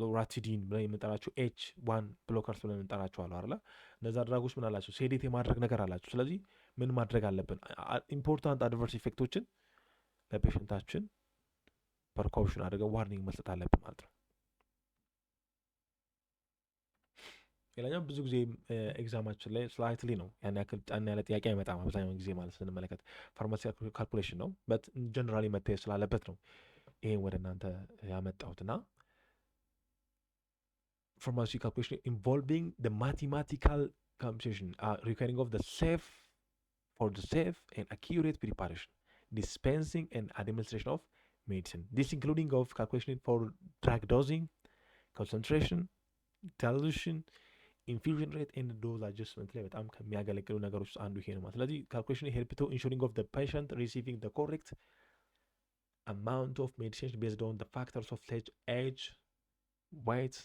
ሎራቲዲን ብለን የምንጠራቸው H1 ብሎከርስ ብለን የምንጠራቸው አሉ አይደለ? እነዛ ድራጎች ምን አላቸው? ሴዴት የማድረግ ነገር አላቸው። ስለዚህ ምን ማድረግ አለብን? ኢምፖርታንት አድቨርስ ኢፌክቶችን ለፔሽንታችን ፐርኮሽን አድርገን ዋርኒንግ መስጠት አለብን ማለት ነው። ሌላኛው ብዙ ጊዜ ኤግዛማችን ላይ ስላይትሊ ነው ያን ያክል ጫን ያለ ጥያቄ አይመጣም አብዛኛውን ጊዜ ማለት ስንመለከት ፋርማሲ ካልኩሌሽን ነው በት ጀነራሊ መታየት ስላለበት ነው ይሄን ወደ እናንተ ያመጣሁትና ፋርማሲ ካልኩሌሽን ኢንቮልቪንግ the mathematical computation requiring of the safe and accurate preparation, dispensing and administration of medicine. This including of calculation for drug dosing, concentration, dilution, infusion rate and dose adjustment ላይ በጣም ከሚያገለግሉ ነገሮች ውስጥ አንዱ ይሄ ነው ማለት። ስለዚህ ካልኩሌሽን ሄልፕ ቱ ኢንሹሪንግ ኦፍ the patient receiving the correct amount of medication based on the factors of age, weight,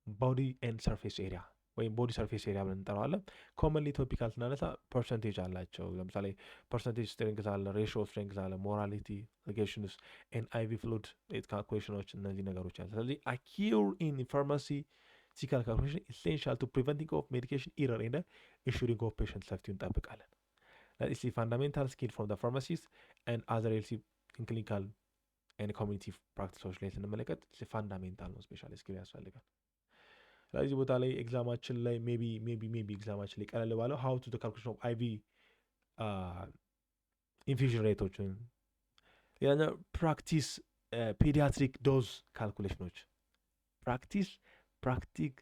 body and surface area ወይም ቦዲ ሰርፌስ ኤሪያ ብለን እንጠራዋለን። ኮመንሊ ቶፒካል ስናነሳ ፐርሰንቴጅ አላቸው። ለምሳሌ ፐርሰንቴጅ ስትሬንግዝ አለ፣ ሬሽዮ ስትሬንግዝ አለ፣ ሞራሊቲ ሌጌሽንስ ኤን አይቪ ፍሉድ ሬት ካልኩሌሽኖች እነዚህ ነገሮች አለ። ስለዚህ አኪር ኢን ፋርማሲቲካል ካልኩሌሽን ኢሴንሻል ቱ ፕሪቨንቲንግ ኦፍ ሜዲኬሽን ኢረር ኤንድ ኢንሹሪንግ ኦፍ ፔሽንት ሴፍቲ እንጠብቃለን። ዛት ፋንዳሜንታል ስኪል ፍሮም ዘ ፋርማሲስት ኤንድ አዘር ኤልሲ ክሊኒካል ኤንድ ኮሚኒቲ ፕራክቲሶች ላይ ስንመለከት ፋንዳሜንታል ነው፣ ስፔሻሊ ስኪል ያስፈልጋል። ስለዚህ ቦታ ላይ ኤግዛማችን ላይ ሜቢ ኤግዛማችን ላይ ቀለል ባለው ሀው ቱ ካልኩሌሽን ኦፍ አይቪ ኢንፊዥን ሬቶችን፣ ሌላኛው ፕራክቲስ ፔዲያትሪክ ዶዝ ካልኩሌሽኖች፣ ፕራክቲክ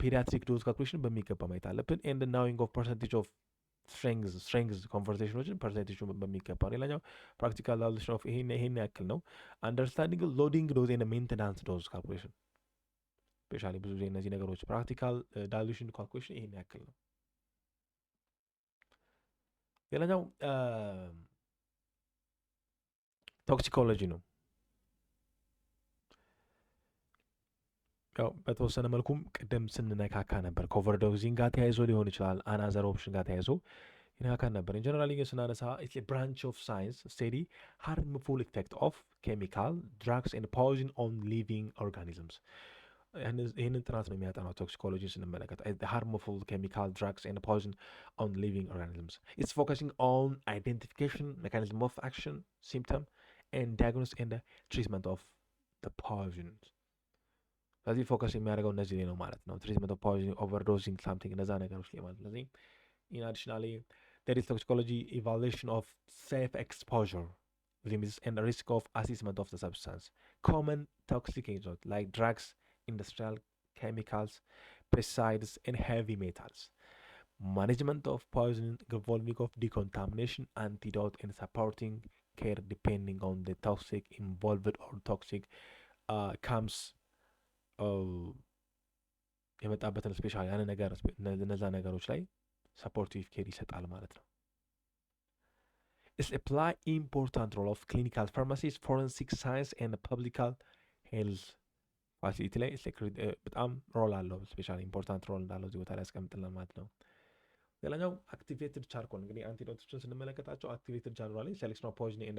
ፔዲያትሪክ ዶዝ ካልኩሌሽን በሚገባ ማየት አለብን። ኤንድ ናዊንግ ኦፍ ፐርሰንቴጅ ኦፍ ስትሬንግዝ ኮንቨርሴሽኖችን ፐርሰንቴጁን በሚገባ ነው። ሌላኛው ፕራክቲካል ዳይሉሽን ኦፍ ይሄን ያክል ነው። አንደርስታንዲንግ ሎዲንግ ዶዝ ኤንድ ሜንቴናንስ ዶዝ ካልኩሌሽን ስፔሻሊ ብዙ ጊዜ እነዚህ ነገሮች ፕራክቲካል ዳይሉሽን ካልኩሌሽን ይሄን ያክል ነው። ሌላኛው ቶክሲኮሎጂ ነው። ያው በተወሰነ መልኩም ቅድም ስንነካካ ነበር ከኦቨርዶዚንግ ጋር ተያይዞ ሊሆን ይችላል፣ አናዘር ኦፕሽን ጋር ተያይዞ ይነካካ ነበር። ኢንጀነራሊ ግን ስናነሳ ኢትስ ኤ ብራንች ኦፍ ሳይንስ ስቴዲ ሃርምፉል ኢፌክት ኦፍ ኬሚካል ድራግስ ኤንድ ፖይዝን ኦን ሊቪንግ ኦርጋኒዝምስ። ይህንን ጥናት ነው የሚያጠናው ቶክሲኮሎጂ ስንመለከት ሃርምፉል ኬሚካል ድራግስ ኤንድ ፖይዝን ኦን ሊቪንግ ኦርጋኒዝምስ። ኢትስ ፎከሲንግ ኦን አይዴንቲፊኬሽን ሜካኒዝም ኦፍ አክሽን ሲምፕተም ኤንድ ዳያግኖሲስ ኤንድ ትሪትመንት ኦፍ ዘ ፖይዝንስ። ስለዚህ ፎከስ የሚያደርገው እነዚህ ላይ ነው ማለት ነው። ትሪትመንት ኦፍ ፖይዝን፣ ኦቨርዶዚንግ ሳምቲንግ እነዛ ነገሮች ላይ ማለት ነው። ስለዚህ ኢን አዲሽናሊ there is toxicology evaluation of safe exposure limits and risk of assessment of the substance. Common toxic agents like drugs, industrial chemicals, pesticides and heavy metals. Management of poisoning involving of decontamination, antidote and supporting care depending on the toxic involved or toxic comes የመጣበትን ስፔሻል ያን ነገር እነዛ ነገሮች ላይ ሰፖርቲቭ ኬር ይሰጣል ማለት ነው። It's apply important role of clinical pharmacies, forensic science and public health ፋሲሊቲ ላይ በጣም ሮል አለው። ስፔሻሊ ኢምፖርታንት ሮል እንዳለው እዚህ ቦታ ላይ ያስቀምጥልን ማለት ነው። ሌላኛው አክቲቬትድ ቻርኮል እንግዲህ አንቲዶቶችን ስንመለከታቸው አክቲቬትድ ቻርኮል ላይ ሴሌክሽን ኦፍ ፖይዝን ኢን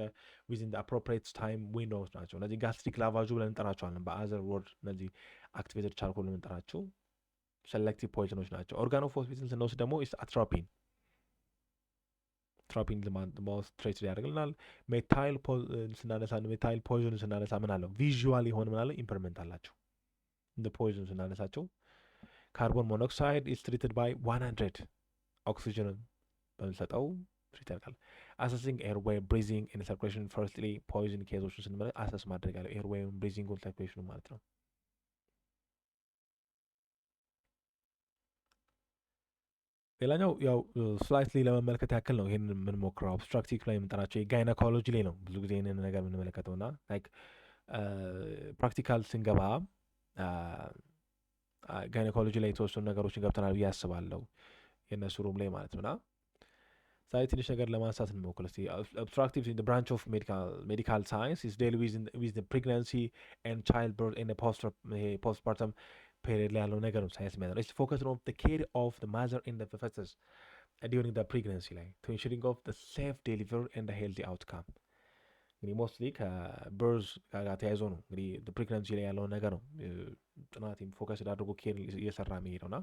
ዊዝን ዘ አፕሮፕሪየት ታይም ዊንዶውስ ናቸው። እነዚህ ጋስትሪክ ላቫጁ ብለን እንጠራቸዋለን በአዘር ወርድ። እነዚህ አክቲቬትድ ቻርኮል የምንጠራቸው ሴሌክቲቭ ፖይዝኖች ናቸው። ኦርጋኖፎስፌትን ስንወስድ ደግሞ አትሮፒን ለማውስ ትሬት ያደርግልናል። ሜታይል ፖይዝን ስናነሳ ምን አለው? ቪዥዋል የሆነ ምን አለው? ኢምፐርመንት አላቸው። እንደ ፖይዝን ስናነሳቸው ካርቦን ሞኖክሳይድ ኢዝ ትሪትድ ባይ 100 ኦክሲጅንን በምንሰጠው ትሪት ያደርጋል። አሰሲንግ ኤርዌይ ብሪዚንግ ኤንድ ሰርኩሌሽን ፈርስትሊ ፖይዝን ኬዞችን ስንመለከት አሰስ ማድረግ ያለው ኤርዌይ ብሪዚንጉን ሰርኩሌሽኑ ማለት ነው። ሌላኛው ያው ስላይትሊ ለመመልከት ያክል ነው ይሄንን የምንሞክረው ኦብስትራክቲቭ ላይ የምንጠራቸው የጋይናኮሎጂ ላይ ነው ብዙ ጊዜ ይህንን ነገር የምንመለከተው እና ላይክ ፕራክቲካል ስንገባ ጋይናኮሎጂ ላይ የተወሰኑ ነገሮችን ገብተናል ብዬ አስባለሁ የእነሱ ሩም ላይ ማለት ነው። እና ዛሬ ትንሽ ነገር ለማንሳት እንሞክር እስኪ። ኦብስትራክቲቭ ኢን ብራንች ኦፍ ሜዲካል ሳይንስ ኢዝ ዴል ዊዝ ፕሬግናንሲ ኤንድ ቻይልድ በርዝ ኤንድ ፖስትፓርተም ፔሪድ ላይ ያለው ነገር ነው ሳይንስ የሚያደርገው። ኢትስ ፎከስ ኦን ዘ ኬር ኦፍ ዘ ማዘር ኤንድ ዘ ፈተስ during the pregnancy ላይ to ensuring of the safe delivery and the healthy outcome እንግዲህ ሞስትሊ ከበርዝ ጋር ተያይዞ ነው እንግዲህ ፕሬግናንሲ ላይ ያለውን ነገር ነው ጥናት ፎከስ አድርጎ ኬር እየሰራ የሚሄደው እና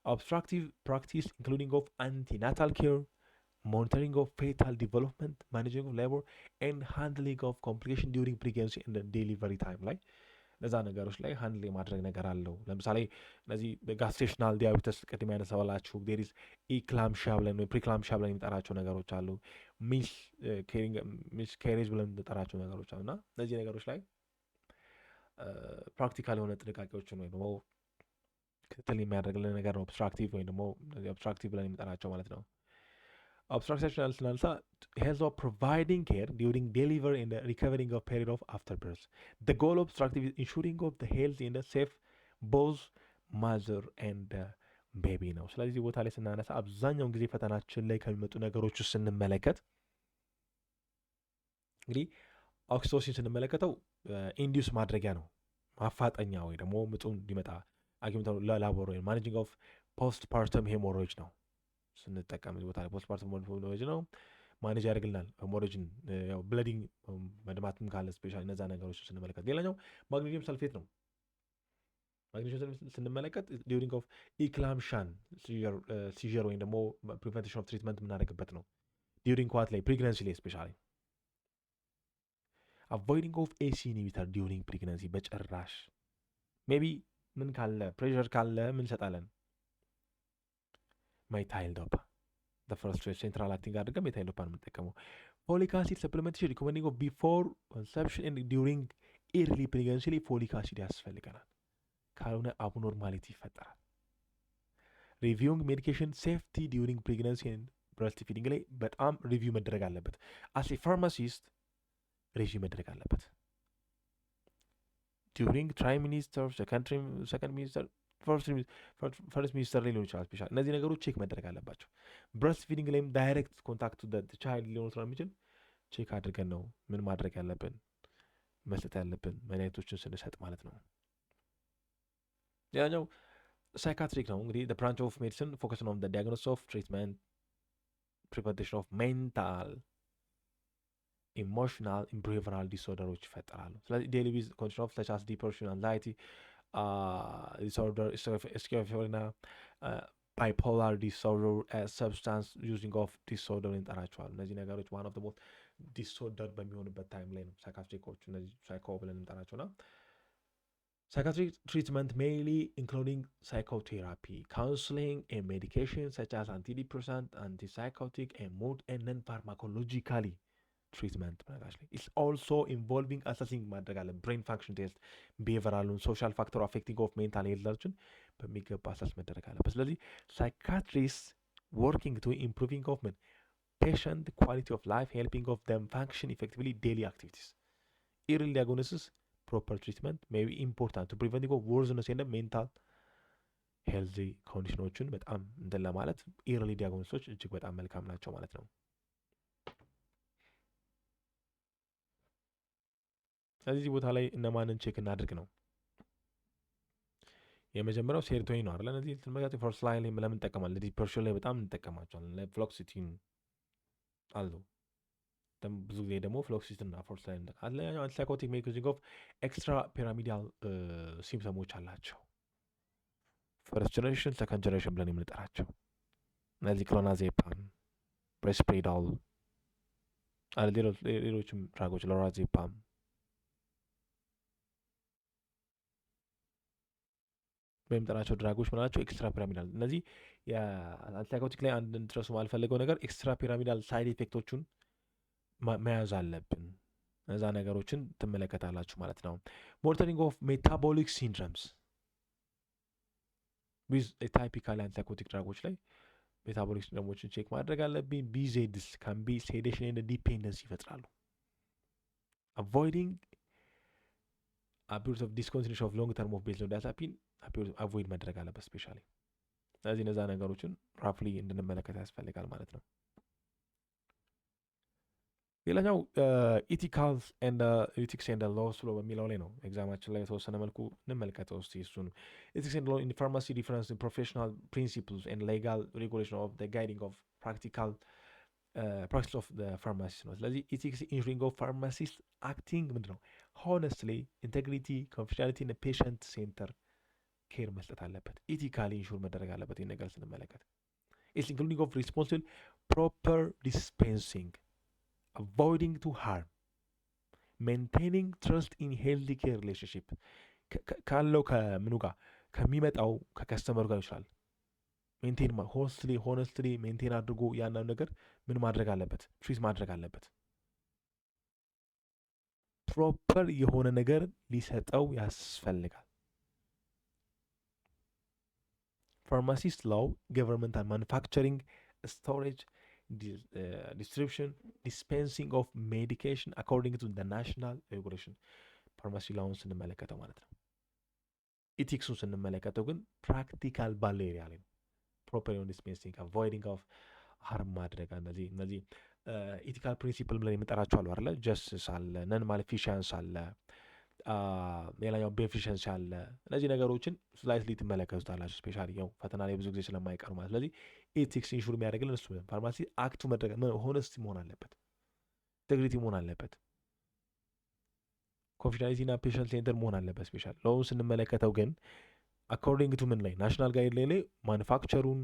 obstructive practice including of antenatal care, monitoring of fetal development, managing of labor, and handling of complication during pregnancy and the delivery time ላይ እነዛ ነገሮች ላይ ሃንድል የማድረግ ነገር አለው። ለምሳሌ እነዚህ ጋስቴሽናል ዲያቤተስ ቅድም ያነሳላችሁ ዴሪስ ኢክላምሻ ብለን ወይ ፕሪክላምሻ ብለን የሚጠራቸው ነገሮች አሉ። ሚስ ካሬጅ ብለን የሚጠራቸው ነገሮች አሉ እና እነዚህ ነገሮች ላይ ፕራክቲካል የሆነ ጥንቃቄዎችን ወይ ደግሞ ክትትል የሚያደርግልን ነገር ነው ኦብስትራክቲቭ ወይም ደግሞ ኦብስትራክቲቭ ብለን የሚጠራቸው ማለት ነው። obstruction ስናነሳ health of providing care during delivery and the recovering of period of after birth. The goal of obstructive is ensuring of the health and the safe both mother and baby ነው። ስለዚህ ቦታ ላይ ስናነሳ አብዛኛውን ጊዜ ፈተናችን ላይ ከሚመጡ ነገሮች ውስጥ ስንመለከት እንግዲህ ኦክሲቶሲን ስንመለከተው ኢንዲዩስ ማድረጊያ ነው ማፋጠኛ ወይ ደግሞ ምጡ እንዲመጣ አግኝተው ላቦር ወይ ማኔጂንግ ኦፍ ፖስት ፓርተም ሄሞሮይጅ ነው ስንጠቀም ቦታ ላይ ፖስት ፓርተም ሄሞሮይጅ ነው ማኔጅ ያደርግልናል ሄሞሮይጅን ያው ብለዲንግ መድማትም ካለ ስፔሻሊ እነዛ ነገሮች ስንመለከት ሌላኛው ማግኔዚየም ሰልፌት ነው። ማግኔዚየም ሰልፌት ስንመለከት ዲዩሪንግ ኦፍ ኢክላምሻን ሲዥር ወይም ደግሞ ፕሪቨንሽን ኦፍ ትሪትመንት የምናደርግበት ነው። ዲዩሪንግ ዋት ላይ ፕሬግናንሲ ላይ ስፔሻሊ አቮይዲንግ ኦፍ ኤሲ ኢንሂቢተር ዲዩሪንግ ፕሬግናንሲ በጭራሽ ሜቢ ምን ካለ ፕሬሸር ካለ ምን ሰጣለን ሜታይል ዶፓ ፈርስት ሴንትራል አክቲንግ አድርገን ሜታይል ዶፓ ነው የምንጠቀመው። ፎሊክ አሲድ ሰፕሊመንቴሽን ሪኮመንዲንግ ኦፍ ቢፎር ኮንሰፕሽን ኤንድ ዲዩሪንግ ኤርሊ ፕሬግናንሲ ላይ ፎሊክ አሲድ ያስፈልገናል፣ ካልሆነ አብኖርማሊቲ ይፈጠራል። ሪቪውንግ ሜዲኬሽን ሴፍቲ ዲዩሪንግ ፕሬግናንሲ ኤንድ ብረስት ፊዲንግ ላይ በጣም ሪቪው መደረግ አለበት። አስ ኤ ፋርማሲስት ሪቪው መደረግ አለበት። ዲዩሪንግ ትራይሚኒስተር ሰከንድ ሚኒስተር ፈርስት ሚኒስተር ላይ ሊሆን ይችላል። ስፔሻል እነዚህ ነገሮች ቼክ መደረግ አለባቸው። ብረስት ፊዲንግ ላይም ዳይሬክት ኮንታክት ቻይልድ ሊሆን ስለሚችል ቼክ አድርገን ነው ምን ማድረግ ያለብን መስጠት ያለብን መድኃኒቶችን ስንሰጥ ማለት ነው። ሌላኛው ሳይካትሪክ ነው እንግዲህ ብራንች ኦፍ ሜዲሲን ፎከስ ኦን ዲያግኖሲስ ኦፍ ትሪትመንት ፕሪቨንሽን ኦፍ ሜንታል ኢሞሽናል ኢምቢሄቪራል ዲስኦርደሮች ይፈጠራሉ። ስለዚህ ዴይሊ ዊዝ ኮንዲሽን ኦፍ ሰች አስ ዲፕሬሽን አንዛይቲ disorder, schizophrenia, bipolar disorder, substance using of disorder እንጠራቸዋል። እነዚህ ነገሮች ዋን ኦፍ ሞስት ዲስኦርደር በሚሆንበት ታይም ላይ ነው ሳይካትሪኮች እነዚህ ሳይኮ ብለን እንጠራቸው ና psychiatric treatment mainly including psychotherapy, counseling and medication such as antidepressant, antipsychotic and mood and non-pharmacologically treatment is also involving assessing ማድረግ አለ brain function test behavioral social factor affecting of mental health በሚገባ አሰስ መደረግ አለበት። ስለዚህ psychiatrists working to improving of patient quality of life, helping of them function effectively daily activities. Early diagnosis, proper treatment may be important to preventing of worsening of mental healthy conditionዎችን በጣም እንትን ለማለት early diagnosis እጅግ በጣም መልካም ናቸው ማለት ነው። ስለዚህ ቦታ ላይ እነማንን ቼክ እናድርግ ነው። የመጀመሪያው ሴሮቶኒን ነው አይደል? እነዚህ ተመጋጋጭ ፈርስት ላይን ላይ ለምን እንጠቀማለን? ዲፕሬሽን ላይ በጣም እንጠቀማቸዋለን። ለፍሎክሲቲን አሉ ብዙ ጊዜ ደግሞ ፍሎክሲቲን እና ፈርስት ላይን አለ። አንቲሳይኮቲክ ሜካኒዝም ኦፍ ኤክስትራ ፒራሚዳል ሲምፕተሞች አላቸው። ፈርስት ጀነሬሽን ሰከንድ ጀነሬሽን ብለን የምንጠራቸው እነዚህ ክሎናዜፓም፣ ብሬስፕሬዳል አለ ሌሎችም ድራጎች ሎራዜፓም በሚጠራቸው ድራጎች ምናቸው ኤክስትራ ፒራሚዳል። እነዚህ የአንቲሳይኮቲክ ላይ አንድ እንድትረሱ ማልፈልገው ነገር ኤክስትራ ፒራሚዳል ሳይድ ኢፌክቶቹን መያዝ አለብን። እነዛ ነገሮችን ትመለከታላችሁ ማለት ነው። ሞኒተሪንግ ኦፍ ሜታቦሊክ ሲንድረምስ ዊዝ ታይፒካል አንቲሳይኮቲክ ድራጎች ላይ ሜታቦሊክ ሲንድረሞችን ቼክ ማድረግ አለብኝ። ቢዜድስ ካን ቢ ሴዴሽን ኤንድ ዲፔንደንስ ይፈጥራሉ። አቮይዲንግ አቢዩዝ ኦፍ ዲስኮንቲኒዩሽን ኦፍ ሎንግ ተርም ኦፍ ቤንዞዲያዛፒን አቮይድ መድረግ አለበት ስፔሻሊ። ስለዚህ እነዛ ነገሮችን ራፍሊ እንድንመለከት ያስፈልጋል ማለት ነው። ሌላኛው ኢቲክስ ኤንድ ሎስ ብሎ በሚለው ላይ ነው። ኤግዛማችን ላይ የተወሰነ መልኩ እንመልከተው እስቲ እሱን። ኢቲክስ ኤንድ ሎ ኢን ፋርማሲ ዲፈረንስ ኢን ፕሮፌሽናል ፕሪንሲፕልስ ኤንድ ሌጋል ሬጉሌሽን ኦፍ ዘ ጋይዲንግ ኦፍ ፕራክቲካል ፕራክቲስ ኦፍ ፋርማሲስት ነው። ስለዚህ ኢቲክስ ኢንሹሪንግ ኦፍ ፋርማሲስት አክቲንግ ምንድን ነው? ሆነስትሊ ኢንቴግሪቲ ኮንፊደንሻሊቲ እና ፔሸንት ሴንተር ኬር መስጠት አለበት። ኢቲካሊ ኢንሹር መደረግ አለበት። ይህን ነገር ስንመለከት ኢትስ ኢንክሉዲንግ ኦፍ ሪስፖንሲብል ፕሮፐር ዲስፔንሲንግ avoiding to harm, maintaining trust in healthy care relationship ካለው ከምኑ ጋር ከሚመጣው ከከስተመሩ ጋር ይችላል። ሜንቴን ሆነስትሊ ሜንቴን አድርጎ ያንን ነገር ምን ማድረግ አለበት? ትሪት ማድረግ አለበት። ፕሮፐር የሆነ ነገር ሊሰጠው ያስፈልጋል። ፋርማሲስት ላው ገቨርንመንታል ማኑፋክቸሪንግ ስቶሬጅ distribution, dispensing of medication according to the national regulation ፋርማሲ ላውን ስንመለከተው ማለት ነው። ኢቲክሱን ስንመለከተው ግን ፕራክቲካል ባለ ኤሪያ ላይ ነው። ፕሮፐር ዮን ዲስፔንሲንግ አቮይዲንግ ኦፍ ሃርም ማድረግ እነዚህ ኢቲካል ፕሪንሲፕል ብለን የምንጠራቸው አሉ አይደለ? ጀስቲስ አለ፣ ነን ማሌፊሻንስ አለ፣ ሌላኛው ቤኔፊሸንስ አለ። እነዚህ ነገሮችን ስላይትሊ ትመለከቱታላችሁ። ስፔሻሊ ያው ፈተና ላይ ብዙ ጊዜ ስለማይቀሩ ማለት። ስለዚህ ኤቲክስ ኢንሹር የሚያደርግልን እሱ ፋርማሲ አክቱ መድረግ ሆነስቲ መሆን አለበት፣ ኢንቴግሪቲ መሆን አለበት፣ ኮንፊደንሻሊቲ እና ፔሸንት ሴንተር መሆን አለበት። ስፔሻል ሎውን ስንመለከተው ግን አኮርዲንግ ቱ ምን ላይ ናሽናል ጋይድ ላይ ማኑፋክቸሩን፣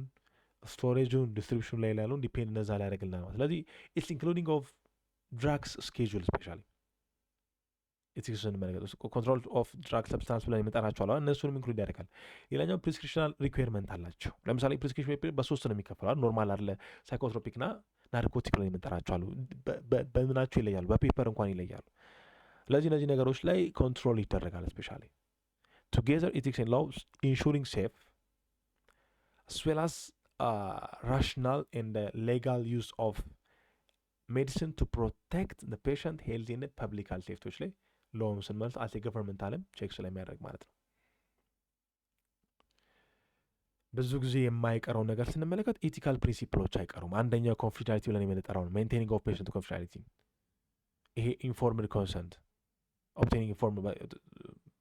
ስቶሬጁን፣ ዲስትሪቢሽን ላይ ያለውን ዲፔንድ እነዛ ላይ ያደርግልናል ማለት። ስለዚህ ኢትስ ኢንክሉዲንግ ኦፍ ድራግስ ስኬጁል ስፔሻሊ ኢቲክስ ስንመለከት ኮንትሮል ኦፍ ድራግ ሰብስታንስ ብለን የምንጠራቸው እነሱንም ኢንክሉድ ያደርጋል። ሌላኛው ፕሪስክሪፕሽናል ሪኩዌርመንት አላቸው። ለምሳሌ ፕሪስክሪፕሽን በሶስት ነው የሚከፈላል። ኖርማል አለ፣ ሳይኮትሮፒክ እና ናርኮቲክ ብለን የምንጠራቸው አሉ። በምናቸው ይለያሉ፣ በፔፐር እንኳን ይለያሉ። ስለዚህ እነዚህ ነገሮች ላይ ኮንትሮል ይደረጋል። ስፔሻሊ ቱጌዘር ኢቲክስ ኤንድ ሎው ኢንሹሪንግ ሴፍ as well as rational and legal use of medicine to protect the patient health and public health ሴፍቶች ላይ ሎውን ስንመልስ አስ የገቨርንመንት አለም ቼክ ስለሚያደርግ ማለት ነው። ብዙ ጊዜ የማይቀረው ነገር ስንመለከት ኢቲካል ፕሪንሲፕሎች አይቀሩም። አንደኛው ኮንፊደንሻሊቲ ብለን የምንጠራው ነው። ሜንቴኒንግ ኦፍ ፔሽንት ኮንፊደንሻሊቲ፣ ይሄ ኢንፎርምድ ኮንሰንት ኦብቴኒንግ ኢንፎርም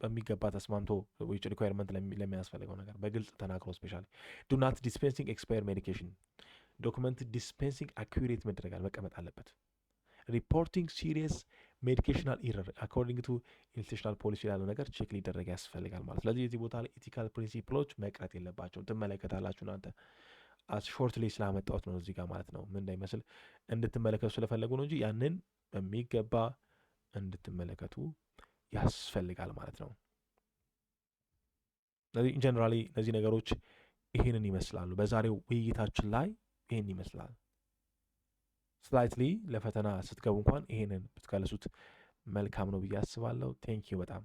በሚገባ ተስማምቶ ዊች ሪኳየርመንት ለሚያስፈልገው ነገር በግልጽ ተናግሮ ስፔሻሊ ዱ ናት ዲስፔንሲንግ ኤክስፓየር ሜዲኬሽን ዶክመንት ዲስፔንሲንግ አኩሬት መደረጋል መቀመጥ አለበት። ሪፖርቲንግ ሲሪየስ ሜዲኬሽናል ኢረር አኮርዲንግ ቱ ኢንስቲቱሽናል ፖሊሲ ያለው ነገር ቼክ ሊደረግ ያስፈልጋል ማለት። ስለዚህ የዚህ ቦታ ላይ ኢቲካል ፕሪንሲፕሎች መቅረት የለባቸውም። ትመለከታላችሁ እናንተ ሾርት ላይ ስላመጣሁት ነው እዚህ ጋር ማለት ነው። ምን እንዳይመስል እንድትመለከቱ ስለፈለጉ ነው እንጂ ያንን በሚገባ እንድትመለከቱ ያስፈልጋል ማለት ነው። ስለዚህ ጀነራሊ እነዚህ ነገሮች ይህንን ይመስላሉ። በዛሬው ውይይታችን ላይ ይህን ይመስላል። ስላይትሊ ለፈተና ስትገቡ እንኳን ይሄንን ብትከለሱት መልካም ነው ብዬ አስባለሁ። ቴንኪዩ በጣም